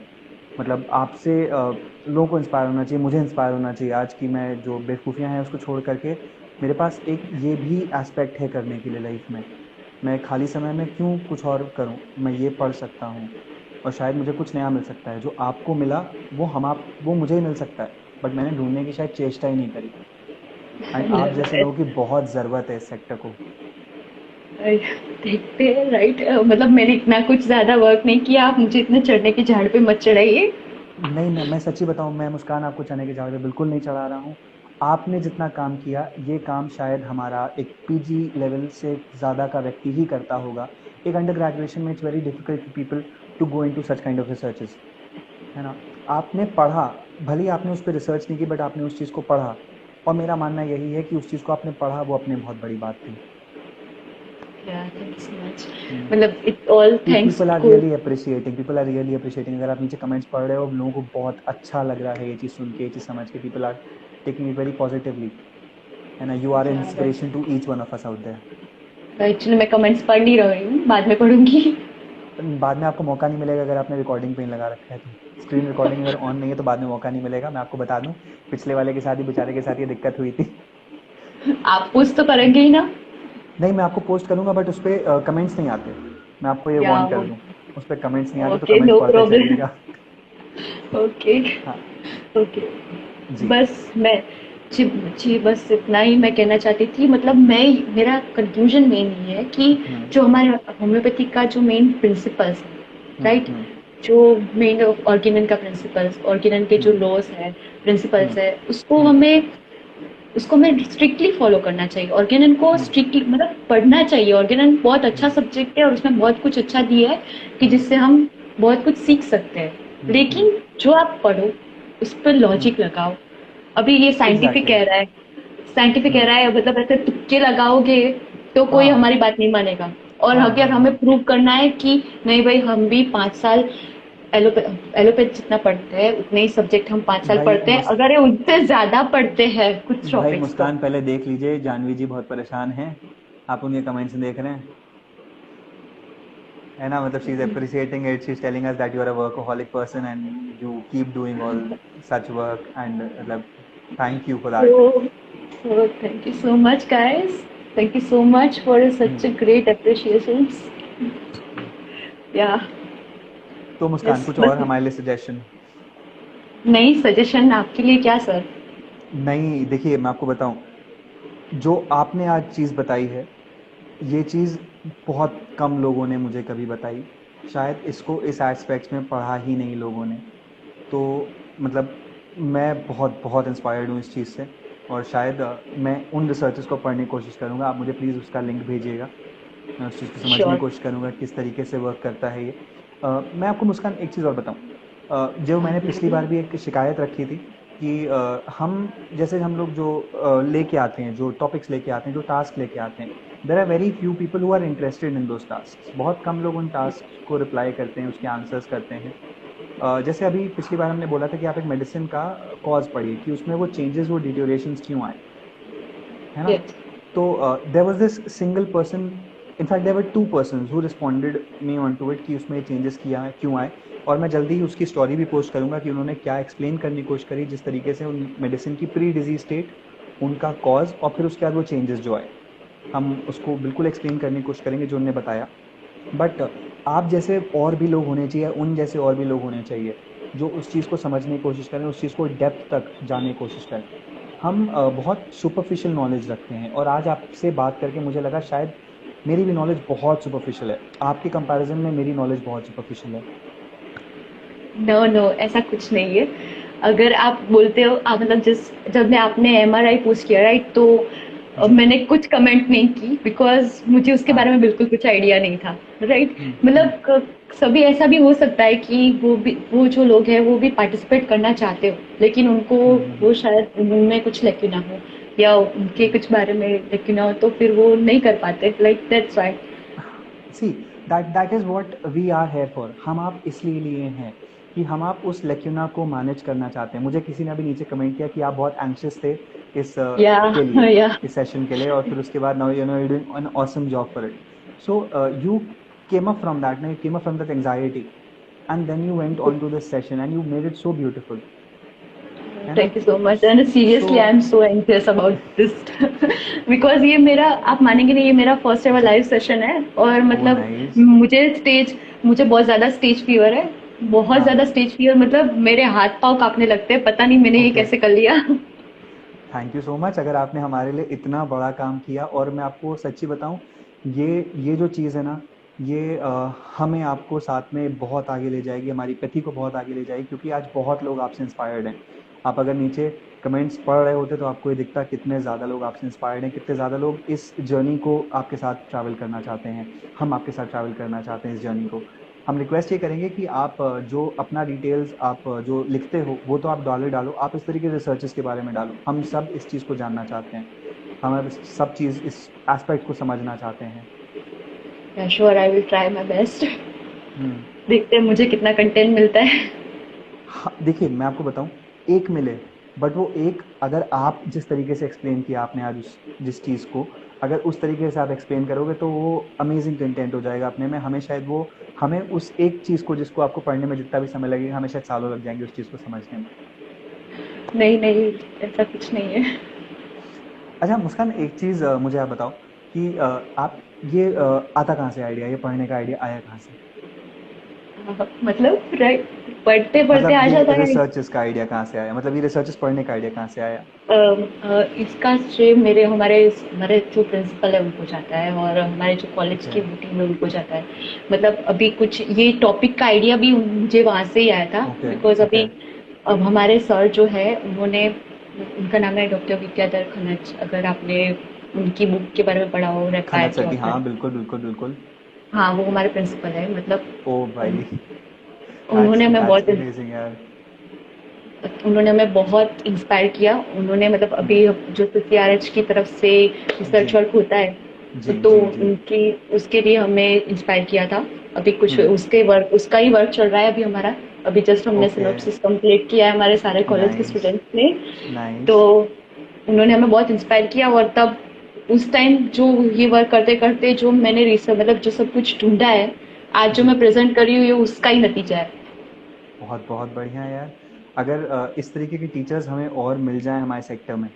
मतलब आपसे लोगों को इंस्पायर होना चाहिए, मुझे इंस्पायर होना चाहिए आज की मैं जो बेवकूफ़ियाँ हैं उसको छोड़ करके मेरे पास एक ये भी एस्पेक्ट है करने के लिए लाइफ में। मैं खाली समय में क्यों कुछ और करूं, मैं ये पढ़ सकता हूं और शायद मुझे कुछ नया मिल सकता है। जो आपको मिला वो मुझे ही मिल सकता है, बट मैंने ढूंढने की शायद चेष्टा ही नहीं करी। एंड आप जैसे लोगों की बहुत ज़रूरत है इस सेक्टर को। देखते हैं, राइट। मतलब मैंने इतना कुछ ज़्यादा वर्क नहीं किया, आप मुझे इतने चढ़ने के झाड़ पे मत चढ़ाइए। नहीं, मैं सच्ची बताऊं, मैं मुस्कान आपको चढ़ने के झाड़ पे बिल्कुल नहीं चढ़ा रहा हूँ। आपने जितना काम किया, ये काम शायद हमारा एक पीजी लेवल से ज़्यादा का व्यक्ति ही करता होगा। एक अंडर ग्रेजुएशन में it's very difficult for people to go into such kind of researches, है ना। आपने पढ़ा, भले ही आपने उस पर रिसर्च नहीं की, बट आपने उस चीज़ को पढ़ा, और मेरा मानना यही है कि उस चीज़ को आपने पढ़ा, वो अपने बहुत बड़ी बात थी। मतलब it all thanks people are really appreciating. अगर आप नीचे कमेंट्स पढ़ रहे हो, लोगों को बहुत अच्छा लग रहा है ये चीज़ सुन के, ये चीज़ समझ के। People are taking it very positively, है ना। You are inspiration to each one of us out there. Actually मैं कमेंट्स पढ़ नहीं रही हूँ, बाद में पढ़ूंगी। बाद में आपको मौका नहीं मिलेगा, अगर आपने रिकॉर्डिंग पे लगा रखा है तो। स्क्रीन रिकॉर्डिंग अगर ऑन नहीं है तो बाद में मौका नहीं मिलेगा। मैं आपको बता दूं, पिछले वाले के साथ ही, बेचारे के साथ ये दिक्कत हुई थी। आप पोस्ट तो करेंगे ही ना? नहीं, मैं आपको पोस्ट करूंगा, बट उस पर कमेंट्स नहीं आते। मैं आपको ये वार्न कर दूं, उस पर कमेंट्स नहीं आते, तो कमेंट्स पढ़ते चलिएगा। ओके हाँ ओके, बस मैं जी बस इतना ही मैं कहना चाहती थी। मतलब मेरा कंक्लूजन मेन ये है कि जो हमारे होम्योपैथी का जो मेन प्रिंसिपल्स है, राइट, जो मेन ऑर्गेनन का प्रिंसिपल्स, ऑर्गेनन के जो लॉज है, प्रिंसिपल्स है, उसको हमें स्ट्रिक्टली फॉलो करना चाहिए। ऑर्गेनन को स्ट्रिक्टली मतलब पढ़ना चाहिए। ऑर्गेनन बहुत अच्छा सब्जेक्ट है और उसमें बहुत कुछ अच्छा दिया है कि जिससे हम बहुत कुछ सीख सकते हैं। लेकिन जो आप पढ़ो उस पर लॉजिक लगाओ। अभी ये साइंटिफिक कह रहा है, मतलब ऐसे तुक्के लगाओगे तो कोई हमारी बात नहीं मानेगा। और अगर हमें प्रूव करना है कि नहीं भाई, हम भी 5 साल एलोपैथ जितना पढ़ते हैं उतने ही सब्जेक्ट हम 5 साल पढ़ते हैं, अगर ये उनसे ज्यादा पढ़ते हैं कुछ भाई टॉपिक्स। मुस्कान, पहले देख लीजिए, जानवी जी बहुत परेशान हैं, आप उनके कमेंट्स देख रहे हैं, है ना। मतलब she is appreciating it, she is telling us that you are a workaholic person and you keep doing all such work, and मतलब thank you for that. So thank you so much, guys. Thank you so much for such a great appreciations. Yeah. तो मुस्कान, कुछ और हमारे लिए suggestion? नहीं, suggestion आपके लिए क्या सर? नहीं, देखिए मैं आपको बताऊं, जो आपने आज चीज़ बताई है, ये चीज़ बहुत कम लोगों ने मुझे कभी बताई। शायद इसको इस एस्पेक्ट्स में पढ़ा ही नहीं लोगों ने। तो मतलब मैं बहुत इंस्पायर्ड हूँ इस चीज़ से, और शायद मैं उन रिसर्चेस को पढ़ने की कोशिश करूँगा। आप मुझे प्लीज़ उसका लिंक भेजिएगा, मैं उस चीज़ को समझने की कोशिश करूँगा किस तरीके से वर्क करता है ये। मैं आपको मुस्कान एक चीज़ और बताऊँ, जो मैंने पिछली बार भी एक शिकायत रखी थी कि हम जैसे हम लोग जो लेके आते हैं, जो टॉपिक्स लेके आते हैं, जो टास्क लेके आते हैं, there are very few people who are interested in those task. बहुत कम लोग उन टास्क को रिप्लाई करते हैं, उसके आंसर्स करते हैं। जैसे अभी पिछली बार हमने बोला था कि आप एक मेडिसिन का कॉज पढ़िए कि उसमें वो चेंजेस, वो डिटोरेशंस क्यों आए, है ना? Yes. तो there was this single person, in fact there were two persons who responded me on to it कि उसमें चेंजेस किया है क्यों आए, और मैं जल्दी ही उसकी स्टोरी भी पोस्ट करूंगा कि उन्होंने क्या एक्सप्लेन करने की कोशिश करी, जिस तरीके से उन मेडिसिन की प्री डिजीज स्टेट, उनका कॉज, और फिर उसके बाद वो चेंजेस जो आए, हम उसको बिल्कुल एक्सप्लेन करने की कोशिश करेंगे जो उन्होंने बताया। बट आप जैसे और भी लोग होने चाहिए, उन जैसे और भी लोग होने चाहिए जो उस चीज़ को समझने की कोशिश करें, उस चीज़ को डेप्थ तक जानने की कोशिश करें। हम बहुत सुपरफिशियल नॉलेज रखते हैं, और आज आपसे बात करके मुझे लगा शायद मेरी भी नॉलेज बहुत सुपरफिशियल है, आपके कंपैरिजन में मेरी नॉलेज बहुत सुपरफिशियल है। नो नो, ऐसा कुछ नहीं है। अगर आप बोलते हो, आप मतलब जिस जब मैं आपने एमआरआई पोस्ट किया राइट, तो जी। मैंने कुछ कमेंट नहीं की बिकॉज मुझे उसके हाँ। बारे में बिल्कुल कुछ आइडिया नहीं था, राइट। हम्म। मतलब सभी ऐसा भी हो सकता है कि वो जो लोग हैं वो भी पार्टिसिपेट करना चाहते हो, लेकिन उनको वो हम्म। शायद उनमें कुछ लेक्यूना हो या उनके कुछ बारे में लेक्यूना हो, तो फिर वो नहीं कर पाते, like that's why. See, that is what we are here for. हम आप इसलिए लिए हैं कि हम आप उस लेक्यूना को मैनेज करना चाहते हैं। मुझे किसी ने अभी नीचे कमेंट किया कि आप बहुत एंग्शियस थे इस या के लिए, या इस सेशन के लिए, और फिर उसके बाद now you know you doing an awesome job for it. So you came up from that, you came up from that anxiety, and then you went on to this session and you made it so beautiful, है ना? Thank you so much, and so seriously I am so anxious about this because ये मेरा, आप मानेंगे नहीं, ये मेरा first ever जी। लाइव सेशन है। और ओ मतलब नाइस। मुझे बहुत ज्यादा स्टेज फीवर है, बहुत हाँ। ज्यादा स्टेज फीवर, मतलब मेरे हाथ पाँव कांपने लगते हैं, पता नहीं मैंने ये ओके। कैसे कर लिया। थैंक यू सो मच, अगर आपने हमारे लिए इतना बड़ा काम किया। और मैं आपको सच्ची बताऊं, ये जो चीज़ है ना, ये हमें आपको साथ में बहुत आगे ले जाएगी, हमारी कथी को बहुत आगे ले जाएगी, क्योंकि आज बहुत लोग आपसे इंस्पायर्ड हैं। आप अगर नीचे कमेंट्स पढ़ रहे होते तो आपको ये दिखता कितने ज़्यादा लोग आपसे इंस्पायर्ड हैं, कितने ज़्यादा लोग इस जर्नी को आपके साथ ट्रैवल करना चाहते हैं, हम आपके साथ ट्रैवल करना चाहते हैं इस जर्नी को। हम रिक्वेस्ट ये करेंगे कि आप जो अपना डिटेल्स आप जो लिखते हो वो तो आप डालो, आप इस तरीके रिसर्चेस के बारे में डालो। हम सब इस चीज़ को जानना चाहते हैं, हम अब सब चीज़ इस एस्पेक्ट को समझना चाहते हैं। Sure, I will try my best. Hmm. देखते हैं मुझे कितना कंटेंट मिलता है। हाँ, देखिए मैं आपको बताऊं, एक मिले, बट वो एक, अगर आप जिस तरीके से एक्सप्लेन किया आपने आज उस जिस चीज़ को, अगर उस तरीके से आप एक्सप्लेन करोगे तो वो अमेजिंग कंटेंट हो जाएगा अपने में। हमें शायद वो, हमें उस एक चीज़ को जिसको आपको पढ़ने में जितना भी समय लगेगा, हमें शायद सालों लग जाएंगे उस चीज़ को समझने में। नहीं नहीं, ऐसा कुछ नहीं है। अच्छा मुस्कान, एक चीज़ मुझे आप बताओ कि आप ये आता कहाँ से आइडिया, ये पढ़ने का आइडिया आया कहाँ से? मतलब राइट, पढ़ते पढ़ते मतलब आ ये जाता है। रिसर्चेस का आइडिया कहाँ से आया, मतलब ये रिसर्चेस पढ़ने का आइडिया कहाँ से आया? इसका श्रेय मेरे हमारे हमारे जो प्रिंसिपल है उनको जाता है, और हमारे जो कॉलेज ओके। की टीम है उनको जाता है। मतलब अभी कुछ ये टॉपिक का आइडिया भी मुझे वहां से ही आया था, ओके। Because okay. अभी अब हमारे सर जो है उन्होंने, उनका नाम है डॉक्टर विद्याधर खनच, अगर आपने उनकी बुक के बारे में पढ़ा हो, खन्ना रेपायर सर के की, ऑथर। हाँ बिल्कुल बिल्कुल बिल्कुल। हाँ, वो हमारे प्रिंसिपल है। मतलब ओ भाई, उन्होंने हमें दैट्स बहुत अमेजिंग यार। उन्होंने हमें बहुत इंस्पायर किया। उन्होंने मतलब अभी हम्म। जो सीसीआरएच की तरफ से जी रिसर्च वर्क होता है, जी तो जी जी। उनकी उसके लिए हमें इंस्पायर किया था। अभी कुछ हम्म। उसका ही वर्क चल रहा है अभी हमारा। अभी जस्ट हमने ओके। सिनॉप्सिस कंप्लीट किया है हमारे सारे कॉलेज के नाइस। स्टूडेंट्स ने। तो नाइस। उन्होंने हमें बहुत इंस्पायर किया, और तब उस टाइम जो ये वर्क करते करते जो मैंने रिसर्च मतलब जो सब कुछ ढूंढा है, आज जो जी। मैं प्रेजेंट कर रही हूँ, ये उसका ही नतीजा है। बहुत बहुत बढ़िया यार। अगर इस तरीके के टीचर्स हमें और मिल जाएं हमारे सेक्टर में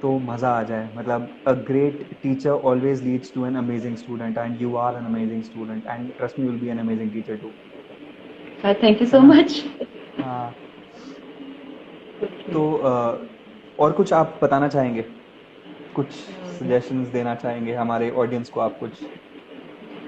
तो मज़ा आ जाए। मतलब a great teacher always leads to an amazing student, and you are an amazing student, and trust me, will be an amazing teacher too, thank you है सो ना? मच। हाँ। तो और कुछ आप बताना चाहेंगे, कुछ सजेशंस देना चाहेंगे हमारे ऑडियंस को आप कुछ?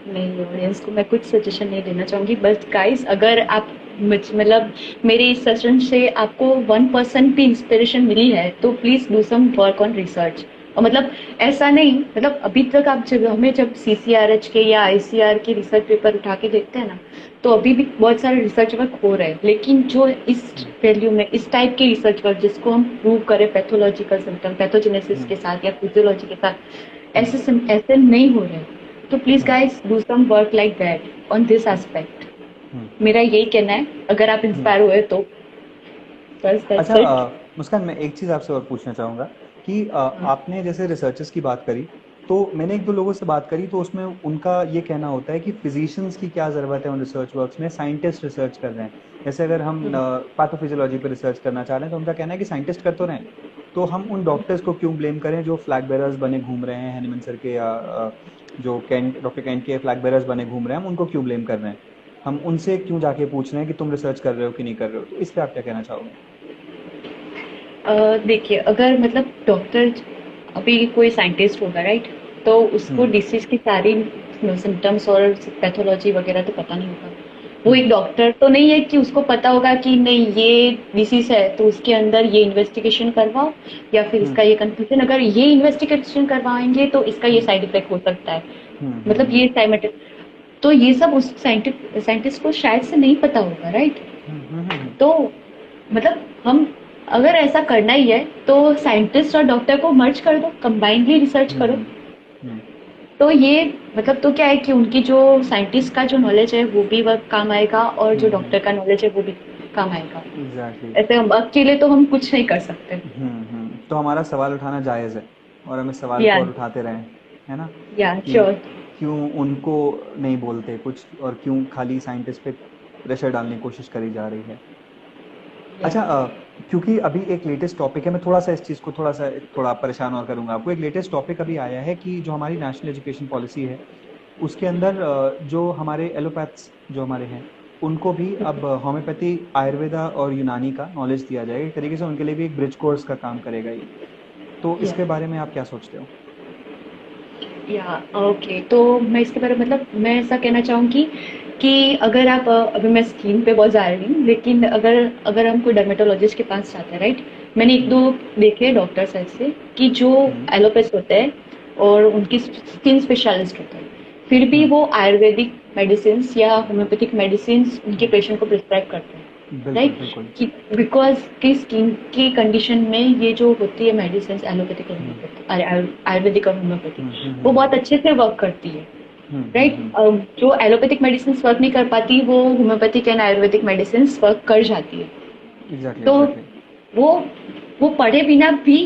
नहीं, ऑडियंस को मैं कुछ सजेशन नहीं देना चाहूंगी, बस गाइस, अगर आप मतलब मेरे इस सेशन से आपको 1% भी इंस्पिरेशन मिली है, तो please do some work on research. और मतलब ऐसा नहीं, मतलब अभी तक आप जब सीसीआरएच के या आईसीआर के रिसर्च पेपर उठा के देखते हैं ना, तो अभी भी बहुत सारे रिसर्च वर्क हो रहे हैं, लेकिन जो इस वैल्यू में इस टाइप के रिसर्च वर्क जिसको हम प्रूव करें पैथोलॉजिकल सिम्टम पैथोजेनेसिस हम्म। के साथ या फिजियोलॉजी के साथ, हम्म। ऐसे नहीं हो रहे। तो please hmm. Guys do some work like that on this aspect. मेरा यही कहना है, अगर आप हम्म। इंस्पायर हुए तो बस अच्छा दैट्स इट। मुस्कान, मैं एक चीज़ आपसे और पूछना चाहूँगा कि आपने जैसे रिसर्चर्स की बात करी, तो मैंने एक दो लोगों से बात करी तो उसमें उनका ये कहना होता है कि फिजिशियंस की क्या ज़रूरत है उन रिसर्च वर्क्स में, साइंटिस्ट रिसर्च कर रहे हैं। जैसे अगर हम पैथोफिजियोलॉजी पे रिसर्च करना चाह रहे हैं तो उनका कहना है कि साइंटिस्ट कर तो रहे हैं, तो हम उन डॉक्टर्स को क्यों ब्लेम करें जो फ्लैग बेरर्स बने घूम रहे हैं, हैनीमन सर के या जो कैंट, डॉक्टर कैंट के फ्लैग बेरर्स बने घूम रहे हैं, हम उनको क्यों ब्लेम कर रहे हैं, हम उनसे क्यों जाके पूछ रहे हैं कि तुम रिसर्च कर रहे हो कि नहीं कर रहे हो, तो इस पर आप क्या कहना चाहोगे? देखिए, अगर मतलब डॉक्टर अभी कोई साइंटिस्ट होगा, राइट? तो उसको हम्म। डिसीज की सारी सिम्टम्स और पैथोलॉजी वगैरह तो पता नहीं होगा। वो हम्म। एक डॉक्टर तो नहीं है कि उसको पता होगा कि नहीं ये डिसीज है तो उसके अंदर ये इन्वेस्टिगेशन करवाओ, या फिर हम्म। इसका ये कंक्लूजन, अगर ये इन्वेस्टिगेशन करवाएंगे तो इसका ये हम्म। साइड इफेक्ट हो सकता है। हम्म। मतलब ये साइमेटिक, तो ये सब उस साइंटिस्ट को शायद से नहीं पता होगा, राइट? हम्म। हम्म। तो मतलब हम, अगर ऐसा करना ही है तो साइंटिस्ट और डॉक्टर को मर्ज कर दो, कंबाइनली रिसर्च करो। हम्म। हम्म। तो ये मतलब तो क्या है कि उनकी जो साइंटिस्ट का जो नॉलेज है वो भी वह काम आएगा, और जो हम्म। डॉक्टर का नॉलेज है वो भी काम आएगा। एग्जैक्टली। ऐसे हम अकेले तो हम कुछ नहीं कर सकते। तो हमारा सवाल उठाना जायज़ है और हम इस सवाल को या और उठाते रहें, है ना? या कि श्योर। क्यों उनको नहीं बोलते कुछ और क्यों खाली साइंटिस्ट पे प्रेशर डालने की कोशिश करी जा रही है। या अच्छा क्योंकि अभी एक लेटेस्ट टॉपिक है, मैं थोड़ा सा इस चीज़ को थोड़ा परेशान और करूंगा आपको। एक लेटेस्ट टॉपिक अभी आया है कि जो हमारी नेशनल एजुकेशन पॉलिसी है उसके अंदर जो हमारे एलोपैथ्स जो हमारे हैं उनको भी अब होम्योपैथी, आयुर्वेदा और यूनानी का नॉलेज दिया जाएगा, एक तरीके से उनके लिए भी एक ब्रिज कोर्स का काम करेगा ये। तो या इसके बारे में आप क्या सोचते हो? या ओके, तो मैं इसके बारे में मतलब मैं ऐसा कहना चाहूँगी कि अगर आप अभी मैं स्किन पे बहुत जा रही हूँ, लेकिन अगर अगर हम कोई डर्मेटोलॉजिस्ट के पास जाते हैं, राइट? मैंने एक हम्म। दो देखे डॉक्टर्स ऐसे कि जो हम्म। एलोपैथ होते हैं और उनकी स्किन स्पेशलिस्ट होते हैं, फिर भी हम्म। वो आयुर्वेदिक मेडिसिन या होम्योपैथिक मेडिसिन उनके हम्म। पेशेंट को प्रिस्क्राइब करते हैं, बिल्कुल राइट? बिल्कुल। कि बिकॉज की स्किन की कंडीशन में ये जो होती है मेडिसिन, एलोपैथिक और हम्म। होम्योपैथिक, आयुर्वेदिक और होम्योपैथिक, हम्म। हम्म। वो हम्म। बहुत अच्छे से वर्क करती है, हम्म। हम्म। राइट? जो एलोपैथिक मेडिसिन वर्क नहीं कर पाती वो homeopathic and Ayurvedic medicine work कर जाती है। एग्जैक्टली तो एग्जैक्टली। वो वो पढ़े बिना भी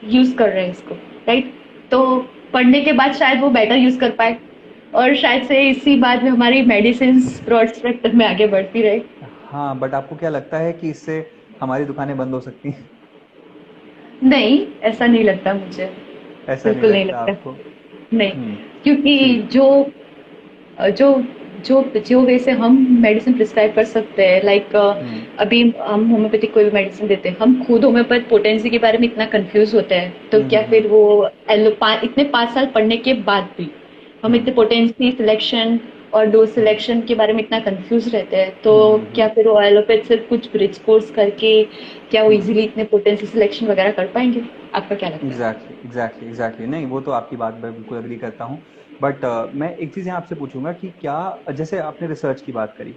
यूज कर रहे हैं इसको, राइट? तो पढ़ने के बाद शायद वो बेटर यूज कर पाए, और शायद से इसी बात में हमारी मेडिसिन ब्रॉड स्पेक्ट्रम में आगे बढ़ती रहे। हाँ बट आपको क्या लगता है कि इससे हमारी दुकानें बंद हो सकती हैं? नहीं, ऐसा नहीं लगता मुझे, ऐसा नहीं बिल्कुल नहीं लगता लगता। आपको? नहीं, हम्म। क्योंकि ठीक। जो जो जो जो वे से हम मेडिसिन प्रिस्क्राइब कर सकते हैं, लाइक हम्म। अभी हम होम्योपैथिक कोई भी मेडिसिन देते हैं, हम खुद होम्योपैथ पोटेंसी के बारे में इतना कंफ्यूज होते हैं, तो क्या हम्म। फिर वो इतने 5 साल पढ़ने के बाद भी हम हम्म। इतने पोटेंसी सिलेक्शन और डोज हम्म। सिलेक्शन के बारे में इतना कंफ्यूज रहते हैं, तो हम्म। क्या फिर वो एलोपैथ से कुछ ब्रिज कोर्स करके क्या वो हम्म। इजीली इतने पोटेंसी सिलेक्शन वगैरह कर पाएंगे? आपका क्या लगता है? एग्जैक्टली एग्जैक्टली एग्जैक्टली, नहीं वो तो आपकी बात मैं बिल्कुल एग्री करता हूँ। बट मैं एक चीज़ यहाँ आपसे पूछूंगा कि क्या, जैसे आपने रिसर्च की बात करी,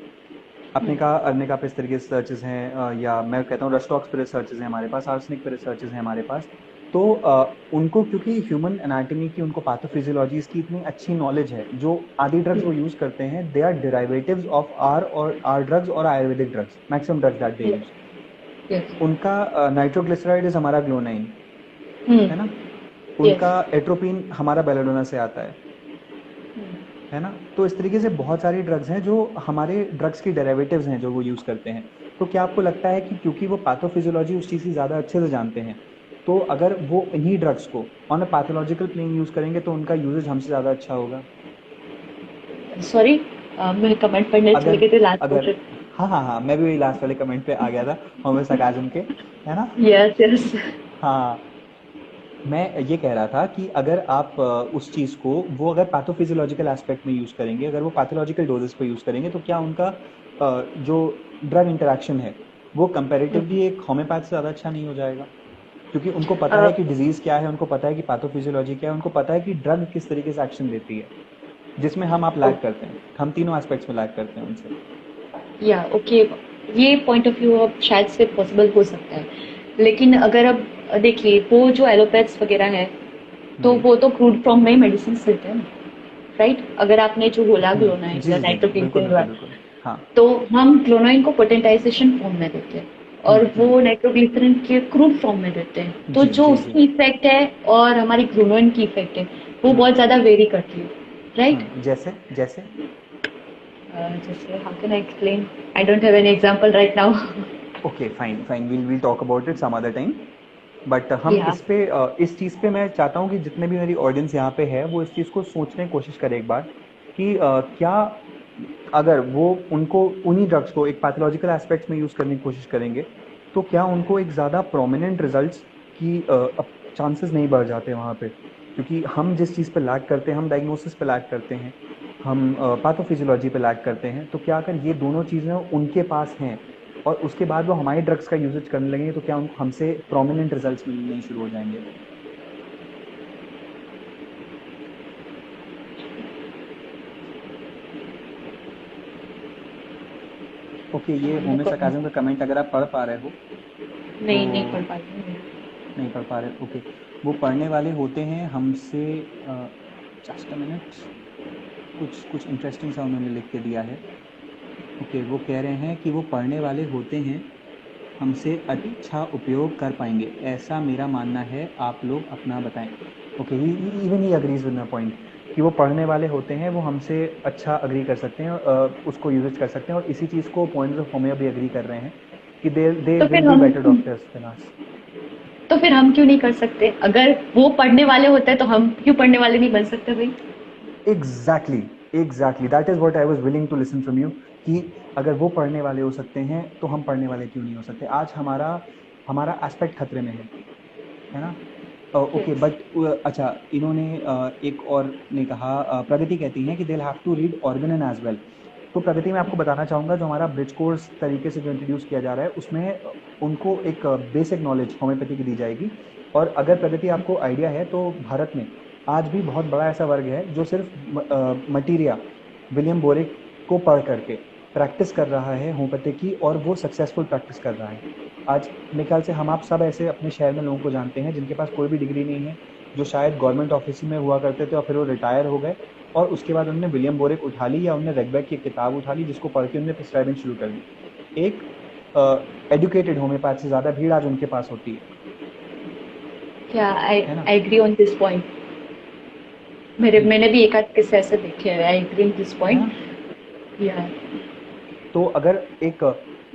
आपने कहा अर्निका पे इस तरीके से सर्चेज हैं, या मैं कहता हूँ रस्टॉक्स पे रिसर्चेज हैं हमारे पास, आर्सेनिक पे रिसर्चेज हैं हमारे पास। तो उनको क्योंकि ह्यूमन एनाटॉमी की, उनको पैथोफिजियोलॉजीज की इतनी अच्छी नॉलेज है, जो आदि ड्रग्स वो यूज़ करते हैं they are derivatives of R और आर ड्रग्स और Ayurvedic drugs, maximum drugs that they use. Yes. उनका नाइट्रोग्लिसराइड इज हमारा ग्लोनाइन, हम्म। है ना? यस। उनका एट्रोपिन हमारा बेलेडोना से आता है ना? तो इस तरीके से बहुत सारी ड्रग्स हैं जो हमारे ड्रग्स की डेरिवेटिव्स हैं जो वो यूज़ करते हैं। तो क्या आपको लगता है कि क्योंकि वो पैथोफिजियोलॉजी उस चीज़ की ज़्यादा अच्छे से जानते हैं, तो अगर वो इन्हीं ड्रग्स को on a pathological plane use करेंगे तो उनका यूजेज हमसे ज़्यादा अच्छा होगा? सॉरी, मैं कमेंट पढ़ने चली अगर गई थी लास्ट अगर क्वेश्चन। हाँ हाँ हाँ, मैं भी वही लास्ट वाले कमेंट पे आ गया था, होमो सरकाज़म के, है ना? Yes yes. हाँ, मैं ये कह रहा था कि अगर आप उस चीज़ को वो अगर पैथोफिजियोलॉजिकल एस्पेक्ट में यूज़ करेंगे, अगर वो पैथोलॉजिकल डोजेस पे यूज़ करेंगे, तो क्या उनका जो ड्रग इंटरेक्शन है वो कंपैरेटिवली एक होम्योपैथ से ज़्यादा अच्छा नहीं हो जाएगा? क्योंकि उनको पता है कि डिजीज़ क्या है, उनको पता है कि पैथोफिजियोलॉजी क्या है, उनको पता है कि ड्रग किस तरीके से एक्शन देती है, जिसमें हम आप लैग करते हैं, हम तीनों एस्पेक्ट्स में लैग करते हैं उनसे। या ओके, ये पॉइंट ऑफ व्यू अब शायद से पॉसिबल हो सकता है, लेकिन अगर अब देखिए वो जो एलोपैथ्स वगैरह है, तो हम्म। वो तो क्रूड फॉर्म में ही मेडिसिन देते हैं ना, राइट? अगर आपने जो बोला ग्लोनाइन जी या जी जी, नाइट्रोक्लिन बिल्कुल बिल्कुल बिल्कुल। हाँ। तो हम क्लोनाइन को पोटेंटाइजेशन फॉर्म में देते हैं और वो नाइट्रोग्लिसरीन के क्रूड फॉर्म में देते हैं। तो जी जो जी जी। उसकी इफेक्ट है और हमारी क्लोनाइन की इफेक्ट है वो बहुत ज्यादा वेरी करती है, राइट? जैसे जैसे जैसे how can I explain, I don't have any example right now. Okay fine fine, will talk about it some other time. But हम या इस पे इस चीज़ पे मैं चाहता हूँ कि जितने भी मेरी ऑडियंस यहाँ पे है वो इस चीज़ को सोचने की कोशिश करे एक बार कि क्या अगर वो उनको उन्हीं ड्रग्स को एक पैथोलॉजिकल एस्पेक्ट्स में यूज़ करने की कोशिश करेंगे तो क्या उनको एक ज़्यादा प्रोमिनेंट रिजल्ट्स की चांसेस नहीं बढ़ जाते वहाँ पे, क्योंकि हम जिस चीज़ पे लैग करते हैं, हम डायग्नोसिस पे लैग करते हैं, हम पैथोफिजियोलॉजी पे लैग करते हैं, तो क्या अगर ये दोनों चीज़ें उनके पास हैं और उसके बाद वो हमारे ड्रग्स का यूजेज करने लगेंगे तो क्या उनको हमसे प्रोमिनेंट रिजल्ट्स मिलने शुरू हो जाएंगे? ओके, ये होमे सरकाज़म का कमेंट अगर आप पढ़ पा रहे हो तो नहीं नहीं पढ़ पाती हूँ। नहीं पढ़ पा रहे, ओके। वो पढ़ने वाले होते हैं हमसे, जस्ट अ मिनट, कुछ कुछ इंटरेस्टिंग सा उन्होंने लिख के दिया है। ओके, वो कह रहे हैं कि वो पढ़ने वाले होते हैं हमसे अच्छा उपयोग कर पाएंगे, ऐसा मेरा मानना है, आप लोग अपना बताएं। Okay, even he agrees with my point कि वो पढ़ने वाले होते हैं, वो हमसे अच्छा अग्री कर सकते हैं, उसको यूज कर सकते हैं, और इसी चीज़ को पॉइंट्स ऑफ होमियो भी अग्री कर रहे हैं कि दे तो विल फिर बी हम बेटर डॉक्टर्स देन अस। तो फिर हम क्यों नहीं कर सकते? अगर वो पढ़ने वाले होते हैं तो हम क्यों पढ़ने वाले नहीं बन सकते भाई? Exactly, exactly that is what I was willing to listen from you कि अगर वो पढ़ने वाले हो सकते हैं तो हम पढ़ने वाले क्यों नहीं हो सकते? आज हमारा हमारा एस्पेक्ट खतरे में है ना? Okay yes. बट अच्छा, इन्होंने एक और ने कहा, प्रगति कहती हैं कि they have to read Organon as well. तो प्रगति मैं आपको बताना चाहूँगा, जो हमारा ब्रिज कोर्स तरीके से जो इंट्रोड्यूस किया जा रहा है उसमें उनको एक बेसिक नॉलेज होम्योपैथी की दी जाएगी। और अगर प्रगति आपको आइडिया है तो भारत में आज भी बहुत बड़ा ऐसा वर्ग है जो सिर्फ मटीरिया विलियम बोरिक को पढ़ करके प्रैक्टिस कर रहा है होम्योपैथी की, और वो सक्सेसफुल प्रैक्टिस कर रहा है। आज मेरे ख्याल से हम आप सब ऐसे अपने शहर में लोगों को जानते हैं जिनके पास कोई भी डिग्री नहीं है, जो शायद गवर्नमेंट ऑफिस में हुआ करते थे और फिर वो रिटायर हो गए, और उसके बाद उन्होंने विलियम बोरिक उठा ली या उन्होंने रेगबैक की एक किताब उठा ली जिसको पढ़ के उन्होंने प्रिस्क्राइबिंग शुरू कर दी। एक एजुकेटेड होम्योपैथ से ज़्यादा भीड़ आज उनके पास होती क्या आई है ना? I agree on this point. मैंने भी एक आध किस्से ऐसे देखे हैं, आई एग्री ऑन दिस है ना? पॉइंट। या तो अगर एक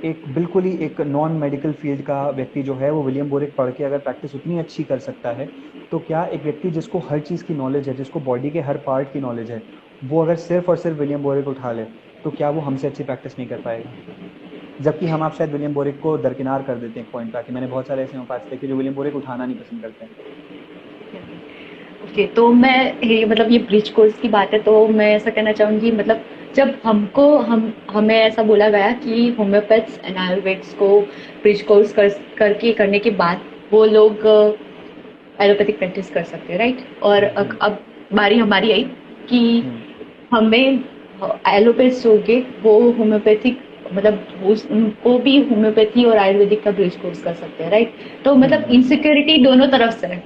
एक बिल्कुल ही एक नॉन मेडिकल फील्ड का व्यक्ति जो है वो विलियम बोरिक पढ़ के अगर प्रैक्टिस उतनी अच्छी कर सकता है, तो क्या एक व्यक्ति जिसको हर चीज़ की नॉलेज है, जिसको बॉडी के हर पार्ट की नॉलेज है, वो अगर सिर्फ और सिर्फ विलियम बोरिक उठा ले तो क्या वो हमसे अच्छी प्रैक्टिस नहीं कर पाएगा? जबकि हम आप शायद विलियम बोरिक को दरकिनार कर देते हैं एक पॉइंट पे आके। मैंने बहुत सारे ऐसे होम्योपैथ्स देखे जो विलियम बोरिक उठाना नहीं पसंद करते हैं। ओके, तो मैं ये मतलब ये ब्रिज कोर्स की बात है तो मैं ऐसा कहना चाहूंगी, मतलब जब हमें ऐसा बोला गया कि होम्योपैथ्स एंड आयुर्वेद्स को ब्रिज कोर्स करने के बाद वो लोग एलोपैथिक प्रैक्टिस कर सकते हैं, राइट? और अब बारी हमारी आई कि हमें एलोपैथ्स जो होंगे वो होम्योपैथिक, मतलब उनको भी होम्योपैथी और आयुर्वेदिक का ब्रिज कोर्स कर सकते हैं, राइट? तो मतलब इनसिक्योरिटी दोनों तरफ से है।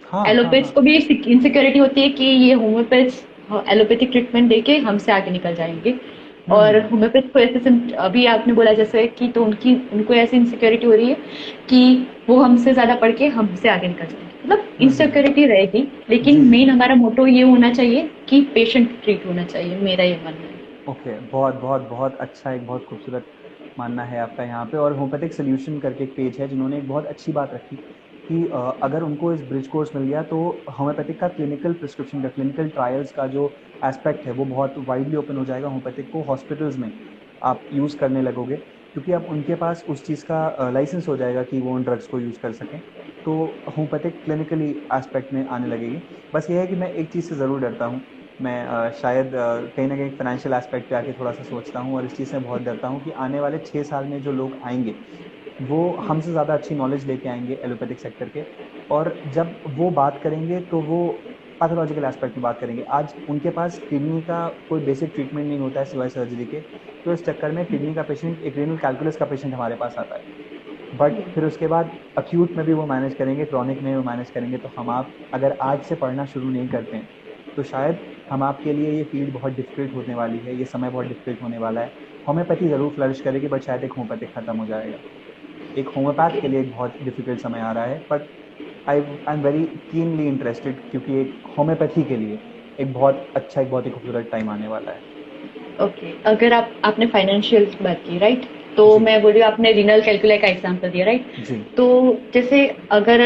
हाँ हाँ एलोपैथ्स हाँ। को भी इनसिक्योरिटी होती है कि ये होम्योपैथ्स एलोपैथिक ट्रीटमेंट देके हमसे आगे निकल जाएंगे, और होम्योपैथ को ऐसे अभी आपने बोला जैसे कि तो उनको ऐसी इनसिक्योरिटी हो रही है कि वो हमसे ज्यादा पढ़ के हमसे आगे निकल जाएंगे, मतलब इनसिक्योरिटी रहेगी। लेकिन जी जी मेन जी। हमारा मोटो ये होना चाहिए कि पेशेंट ट्रीट होना चाहिए, मेरा ये मानना है। ओके, बहुत बहुत बहुत अच्छा, एक बहुत खूबसूरत मानना है आपका यहाँ पे। और होम्योपैथिक सोल्यूशन करके एक पेज है जिन्होंने एक बहुत अच्छी बात रखी कि अगर उनको इस ब्रिज कोर्स मिल गया तो होम्योपैथिक का क्लिनिकल प्रिस्क्रिप्शन का, क्लिनिकल ट्रायल्स का जो एस्पेक्ट है वो बहुत वाइडली ओपन हो जाएगा। होम्योपैथिक को हॉस्पिटल्स में आप यूज़ करने लगोगे क्योंकि अब उनके पास उस चीज़ का लाइसेंस हो जाएगा कि वो उन ड्रग्स को यूज़ कर सकें, तो होम्योपैथिक क्लिनिकली एस्पेक्ट में आने लगेगी। बस ये है कि मैं एक चीज़ से ज़रूर डरता हूँ, मैं शायद कहीं ना कहीं फाइनेंशियल एस्पेक्ट पे आके थोड़ा सा सोचता हूँ, और इस चीज़ से बहुत डरता हूँ कि आने वाले 6 साल में जो लोग आएंगे वो हमसे ज़्यादा अच्छी नॉलेज लेके आएंगे एलोपैथिक सेक्टर के, और जब वो बात करेंगे तो वो पैथोलॉजिकल एस्पेक्ट में बात करेंगे। आज उनके पास किडनी का कोई बेसिक ट्रीटमेंट नहीं होता है सिवाय सर्जरी के, तो इस चक्कर में किडनी का पेशेंट, एक रेनल कैलकुलस का पेशेंट हमारे पास आता है, बट फिर उसके बाद अक्यूट में भी वो मैनेज करेंगे, क्रॉनिक में भी वो मैनेज करेंगे। तो हम आप अगर आज से पढ़ना शुरू नहीं करते हैं तो शायद हम आपके लिए ये फील्ड बहुत डिफिकल्ट होने वाली है, ये समय बहुत डिफिकल्ट होने वाला है। होम्योपैथी ज़रूर फ्लरिश करेगी, बट शायद एक होम्योपैथिक ख़त्म हो जाएगा। एक होम्योपैथ के लिए एक बहुत डिफ़िकल्ट समय आ रहा है, but I am very keenly interested, क्योंकि एक होम्योपैथी के लिए एक बहुत अच्छा, एक बहुत ही खूबसूरत टाइम आने वाला है। ओके, अगर आपने फाइनेंशियल की बात की, राइट? तो जी मैं बोल रही हूँ, आपने रीनल कैल्कुलाई का एग्जांपल दिया, राइट? जी तो जैसे अगर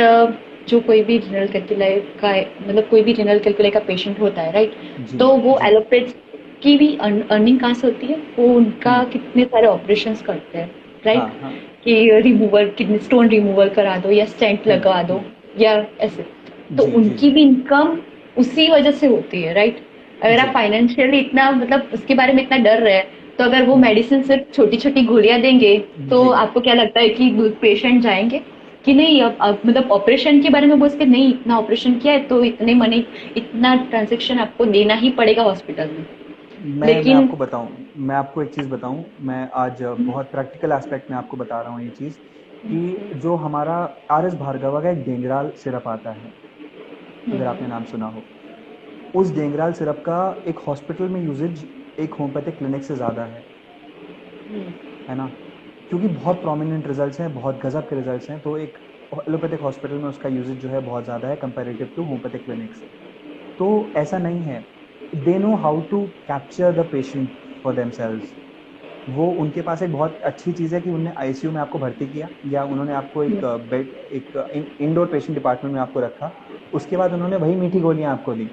जो कोई भी रीनल कैल्कुलाई का, मतलब कोई भी रीनल कैल्कुलाई का पेशेंट होता है, राइट? जी तो वो जी। एलोपैथ की भी अर्निंग कहाँ से होती है? वो उनका हम्म। कितने सारे ऑपरेशंस करते हैं, हाँ राइट? हाँ। कि रिमूवल, किडनी स्टोन रिमूवल करा दो या स्टेंट लगा दो या ऐसे, तो जी जी उनकी जी भी इनकम उसी वजह से होती है, राइट? अगर जी। आप फाइनेंशियली इतना, मतलब उसके बारे में इतना डर रहे हैं, तो अगर वो हम्म, मेडिसिन सिर्फ छोटी छोटी गोलियां देंगे, तो जी। आपको क्या लगता है कि पेशेंट जाएंगे कि नहीं? अब मतलब ऑपरेशन के बारे में बोलते नहीं, इतना ऑपरेशन किया है तो इतने मनी, इतना ट्रांजेक्शन आपको देना ही पड़ेगा हॉस्पिटल में। मैं लेकिन आपको बताऊं, मैं आपको एक चीज़ बताऊं, मैं आज बहुत प्रैक्टिकल एस्पेक्ट में आपको बता रहा हूँ ये चीज़, कि जो हमारा आर एस भार्गवा का एक डेंगराल सिरप आता है, अगर आपने नाम सुना हो, उस डेंगराल सिरप का एक हॉस्पिटल में यूजेज एक होम्योपैथिक क्लिनिक से ज़्यादा है ना? क्योंकि बहुत प्रोमिनेंट रिजल्ट्स हैं, बहुत गजब के रिजल्ट्स हैं, तो एक एलोपैथिक हॉस्पिटल में उसका यूजेज जो है बहुत ज़्यादा है कंपैरेटिव टू होम्योपैथिक क्लिनिक्स। तो ऐसा नहीं है, they know how to capture the patient for themselves. वो उनके पास एक बहुत अच्छी चीज़ है कि उन्होंने आईसीयू में आपको भर्ती किया, या उन्होंने आपको एक बेड, एक इंडोर पेशेंट डिपार्टमेंट में आपको रखा, उसके बाद उन्होंने वही मीठी गोलियां आपको दी,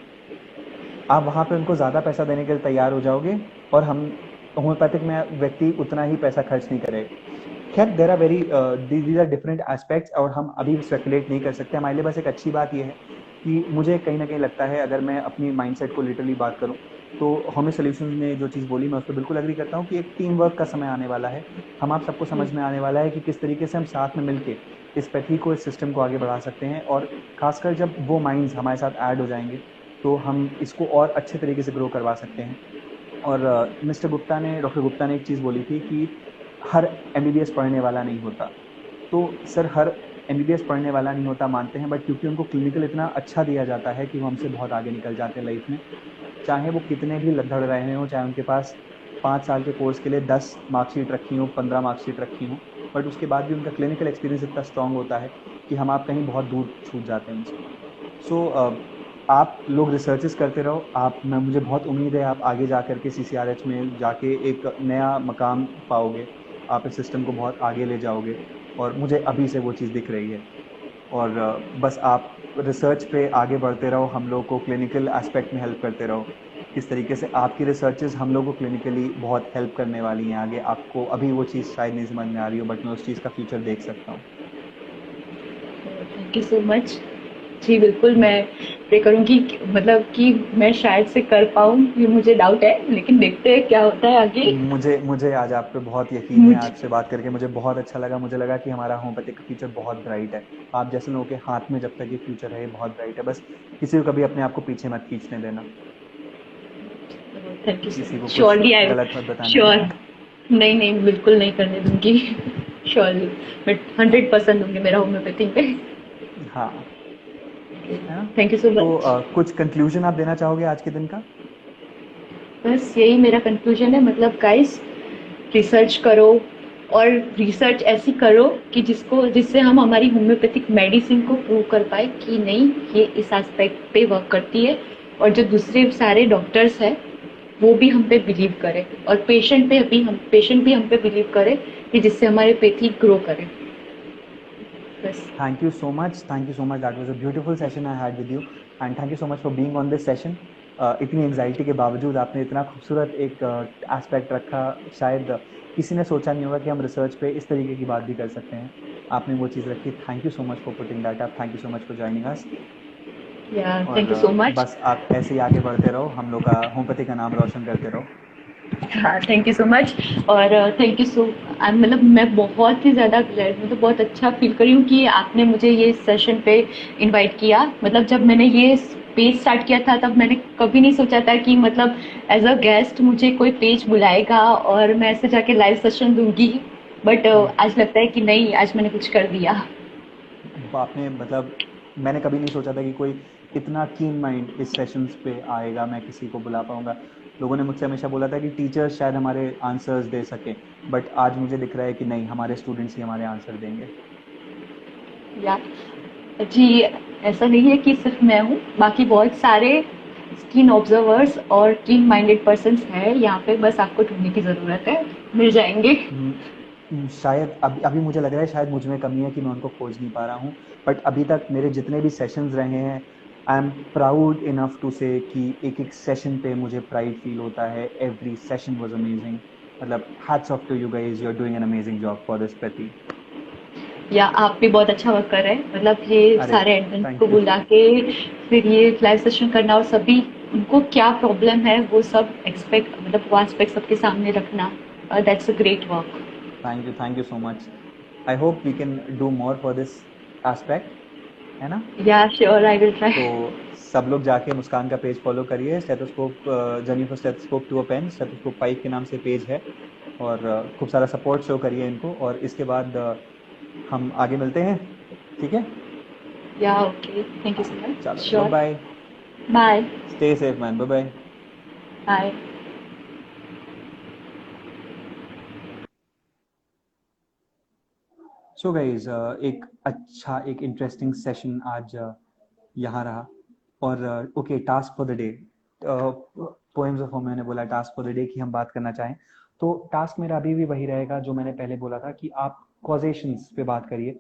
आप वहाँ पे उनको ज़्यादा पैसा देने के लिए तैयार हो जाओगे, और हम होम्योपैथिक में व्यक्ति उतना ही पैसा खर्च नहीं करेगा। खैर, there are very these are different aspects, और हम अभी स्पेकुलेट नहीं कर सकते। हमारे लिए बस एक अच्छी बात यह है कि मुझे कहीं ना कहीं लगता है, अगर मैं अपनी माइंडसेट को लिटरली बात करूं, तो हमें सॉल्यूशंस ने जो चीज़ बोली, मैं उस पर बिल्कुल एग्री करता हूं कि एक टीम वर्क का समय आने वाला है। हम आप सबको समझ में आने वाला है कि किस तरीके से हम साथ में मिलके इस पैथी को, इस सिस्टम को आगे बढ़ा सकते हैं, और खासकर जब वो माइंड्स हमारे साथ ऐड हो जाएंगे, तो हम इसको और अच्छे तरीके से ग्रो करवा सकते हैं। और मिस्टर गुप्ता ने, डॉक्टर गुप्ता ने एक चीज़ बोली थी कि हर एमबीबीएस पढ़ने वाला नहीं होता। तो सर, हर एमबीबीएस पढ़ने वाला नहीं होता मानते हैं, बट क्योंकि उनको क्लिनिकल इतना अच्छा दिया जाता है कि वो हमसे बहुत आगे निकल जाते हैं लाइफ में। चाहे वो कितने भी लद्दड़ रहे हों, चाहे उनके पास 5 साल के कोर्स के लिए 10 मार्कशीट रखी हों, 15 मार्कशीट रखी हों, बट उसके बाद भी उनका क्लिनिकल एक्सपीरियंस इतना स्ट्रांग होता है कि हम आप कहीं बहुत दूर छूट जाते हैं उनसे। सो आप लोग रिसर्चेस करते रहो, आप, मैं, मुझे बहुत उम्मीद है आप आगे जा कर के सीसीआरएच में जाके एक नया मकाम पाओगे, आप इस सिस्टम को बहुत आगे ले जाओगे, और मुझे अभी से वो चीज़ दिख रही है। और बस आप रिसर्च पे आगे बढ़ते रहो, हम लोग को क्लिनिकल एस्पेक्ट में हेल्प करते रहो। किस तरीके से आपकी रिसर्चेस हम लोग को क्लिनिकली बहुत हेल्प करने वाली हैं आगे। आपको अभी वो चीज़ शायद नहीं समझ में आ रही हो, बट मैं उस चीज़ का फ्यूचर देख सकता हूँ। Thank you so much. जी बिल्कुल, मैं प्रे करूँगी मतलब कि मैं शायद से कर पाऊँ, ये मुझे डाउट है, लेकिन देखते हैं क्या होता है आगे। मुझे मुझे आज आप पे बहुत यकीन है, मुझ आपसे बात करके मुझे बहुत अच्छा लगा। मुझे लगा कि हमारा होम्योपैथिक का फ्यूचर बहुत ब्राइट है। आप जैसे लोगों के हाथ में जब तक ये फ्यूचर है, ये बहुत ब्राइट है। बस किसी को कभी अपने आप को पीछे मत खींचने देना, थैंक यू सो किसी को मच, कुछ श्योरली आई, गलत मत बताने श्योर, देना। नहीं नहीं बिल्कुल नहीं करने दूंगी। श्योरली मैं 100% दूंगी मेरा होम्योपैथी पे। हाँ, है ना? थैंक यू सो तो मच। कुछ कंक्लूजन आप देना चाहोगे आज के दिन का? बस यही मेरा कंक्लूजन है, मतलब गाइस, रिसर्च करो, और रिसर्च ऐसी करो कि जिससे हम हमारी होम्योपैथिक मेडिसिन को प्रूव कर पाए कि नहीं, ये इस एस्पेक्ट पे वर्क करती है, और जो दूसरे सारे डॉक्टर्स हैं वो भी हम पे बिलीव करें, और पेशेंट भी हम पे बिलीव करे, कि जिससे हमारे पैथी ग्रो करे। बस। Thank you so much, thank you so much, that was a beautiful session I had with you, and thank you so much for being on this session. इतनी एंजाइटी के बावजूद आपने इतना खूबसूरत एक एस्पेक्ट रखा। शायद किसी ने सोचा नहीं होगा कि हम रिसर्च पे इस तरीके की बात भी कर सकते हैं। आपने वो चीज़ रखी। Thank you so much for putting that up, thank you so much for joining us. या और थैंक यू सो मच। बस आप ऐसे ही आगे बढ़ते रहो, हम लोग का होम्योपैथी का नाम रोशन करते रहो। हाँ, थैंक यू सो मच। और थैंक यू सो, मतलब मैं बहुत ही ज़्यादा ग्लैड, मतलब बहुत अच्छा फील कर रही हूँ कि आपने मुझे ये सेशन पे इनवाइट किया। मतलब जब मैंने ये पेज स्टार्ट किया था, तब मैंने कभी नहीं सोचा था कि मतलब एज अ गेस्ट मुझे कोई पेज बुलाएगा और मैं ऐसे जाके लाइव सेशन दूंगी, बट आज लगता है कि नहीं, आज मैंने कुछ कर दिया। आपने, मतलब, मैंने कभी नहीं सोचा था कि कोई इतना कीन माइंड इस सेशंस पे आएगा, मैं किसी को बुला पाऊंगा। लोगों ने मुझसे हमेशा बोला था कि टीचर्स शायद हमारे आंसर्स दे सके, बट आज मुझे दिख रहा है कि नहीं, हमारे स्टूडेंट्स ही हमारे आंसर देंगे। या जी, ऐसा नहीं है कि सिर्फ मैं हूँ, बाकी बहुत सारे कीन ऑब्जर्वर्स और कीन माइंडेड पर्सन्स हैं यहाँ पे, बस आपको ढूंढने की ज़रूरत है, मिल जाएंगे। शायद अभी अभी मुझे लग रहा है शायद मुझ में कमी है कि मैं उनको खोज नहीं पा रहा हूँ, बट अभी तक मेरे जितने भी सेशंस रहे हैं, I am proud enough to say कि एक एक सेशन पे मुझे प्राइड फील होता है। Every session was amazing. मतलब hats off to you guys, you are doing an amazing job for this प्रति। या आप भी बहुत अच्छा वर्क कर रहे हैं, मतलब ये अरे सारे एंट्रेंस को थैंक यू। बुला के फिर ये लाइव सेशन करना, और सभी उनको क्या प्रॉब्लम है वो सब एक्सपेक्ट, मतलब वो एस्पेक्ट सबके सामने रखना, that's a great work. Thank you so much. I hope we can do more for this aspect, है ना? या श्योर, आई विल ट्राई। तो सब लोग जाके मुस्कान का पेज फॉलो करिए, stethoscope journey for stethoscope to a pen, stethoscope 5 के नाम से पेज है। और खूब सारा सपोर्ट शो करिए इनको, और इसके बाद हम आगे मिलते हैं। ठीक है? या ओके, थैंक यू हाँ, सो मच, चलो bye sure. Bye. Bye. Stay safe man, bye bye. Bye. So guys, एक अच्छा, एक इंटरेस्टिंग सेशन आज यहाँ रहा। और okay, task for the day, poems of homeo ने बोला टास्क फॉर द डे कि हम बात करना चाहें, तो टास्क मेरा अभी भी वही रहेगा जो मैंने पहले बोला था कि आप कॉजेशंस पे बात करिए।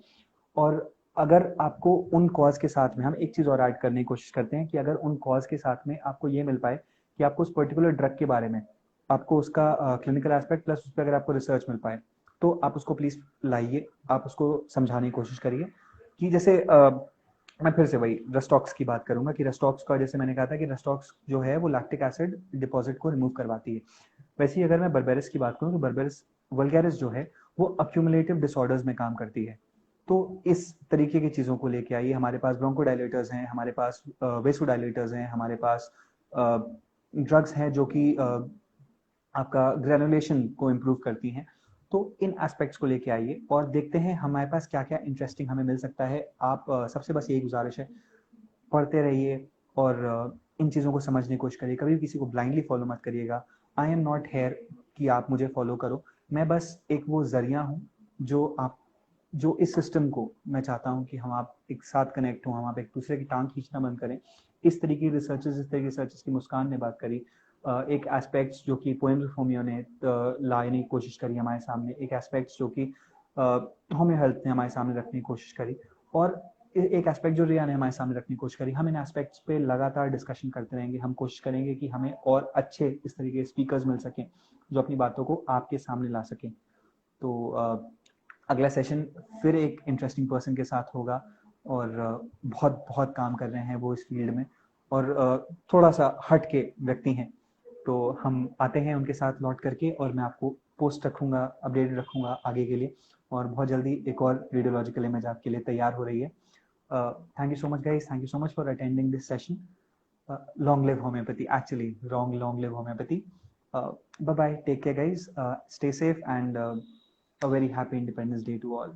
और अगर आपको उन कॉज के साथ में, हम एक चीज़ और ऐड करने की कोशिश करते हैं कि अगर उन कॉज के साथ में आपको ये मिल पाए कि आपको उस पर्टिकुलर ड्रग के बारे में, आपको उसका क्लिनिकल एस्पेक्ट प्लस उस पर अगर आपको रिसर्च मिल पाए, तो आप उसको प्लीज़ लाइए, आप उसको समझाने की कोशिश करिए। कि जैसे मैं फिर से वही रेस्टॉक्स की बात करूंगा कि रेस्टॉक्स का, जैसे मैंने कहा था कि रेस्टॉक्स जो है वो लैक्टिक एसिड डिपॉजिट को रिमूव करवाती है। वैसे ही अगर मैं बर्बेरिस की बात करूं तो बर्बेरिस वल्गैरिस जो है वो अक्यूमुलेटिव डिसऑर्डर्स में काम करती है। तो इस तरीके की चीज़ों को लेके आइए। हमारे पास ब्रोंकोडायलेटर्स हैं, हमारे पास वेसोडायलेटर्स हैं, हमारे पास ड्रग्स हैं जो कि आपका ग्रेनुलेशन को इम्प्रूव करती हैं। तो इन एस्पेक्ट्स को लेके आइए और देखते हैं हमारे पास क्या क्या इंटरेस्टिंग हमें मिल सकता है। आप सबसे बस यही गुजारिश है, पढ़ते रहिए और इन चीज़ों को समझने की कोशिश करिए। कभी भी किसी को ब्लाइंडली फॉलो मत करिएगा। आई एम नॉट हेयर कि आप मुझे फॉलो करो, मैं बस एक वो जरिया हूँ जो आप, जो इस सिस्टम को मैं चाहता हूँ कि हम आप एक साथ कनेक्ट हों, हम आप एक दूसरे की टांग खींचना बंद करें। इस तरीके की रिसर्चेस, इस तरीके की रिसर्चेस की मुस्कान ने बात करी। एक एस्पेक्ट्स जो कि पोएम्स ऑफ होमियो ने लाने की कोशिश करी हमारे सामने, एक एस्पेक्ट्स जो कि होमियो हेल्थ ने हमारे सामने रखने की कोशिश करी, और एक एस्पेक्ट जो रिया ने हमारे सामने रखने की कोशिश करी। हम इन एस्पेक्ट्स पे लगातार डिस्कशन करते रहेंगे। हम कोशिश करेंगे कि हमें और अच्छे इस तरीके के स्पीकर्स मिल सकें जो अपनी बातों को आपके सामने ला सकें। तो अगला सेशन फिर एक इंटरेस्टिंग पर्सन के साथ होगा, और बहुत बहुत काम कर रहे हैं वो इस फील्ड में, और थोड़ा सा हट के व्यक्ति हैं। तो हम आते हैं उनके साथ लौट करके, और मैं आपको पोस्ट रखूंगा, अपडेटेड रखूंगा आगे के लिए। और बहुत जल्दी एक और रेडियोलॉजिकल इमेज आपके लिए तैयार हो रही है। Thank you so much guys, thank you so much for attending this session. Long live homeopathy, actually long live homeopathy. Bye bye, take care guys, stay safe, and a very happy Independence Day to all.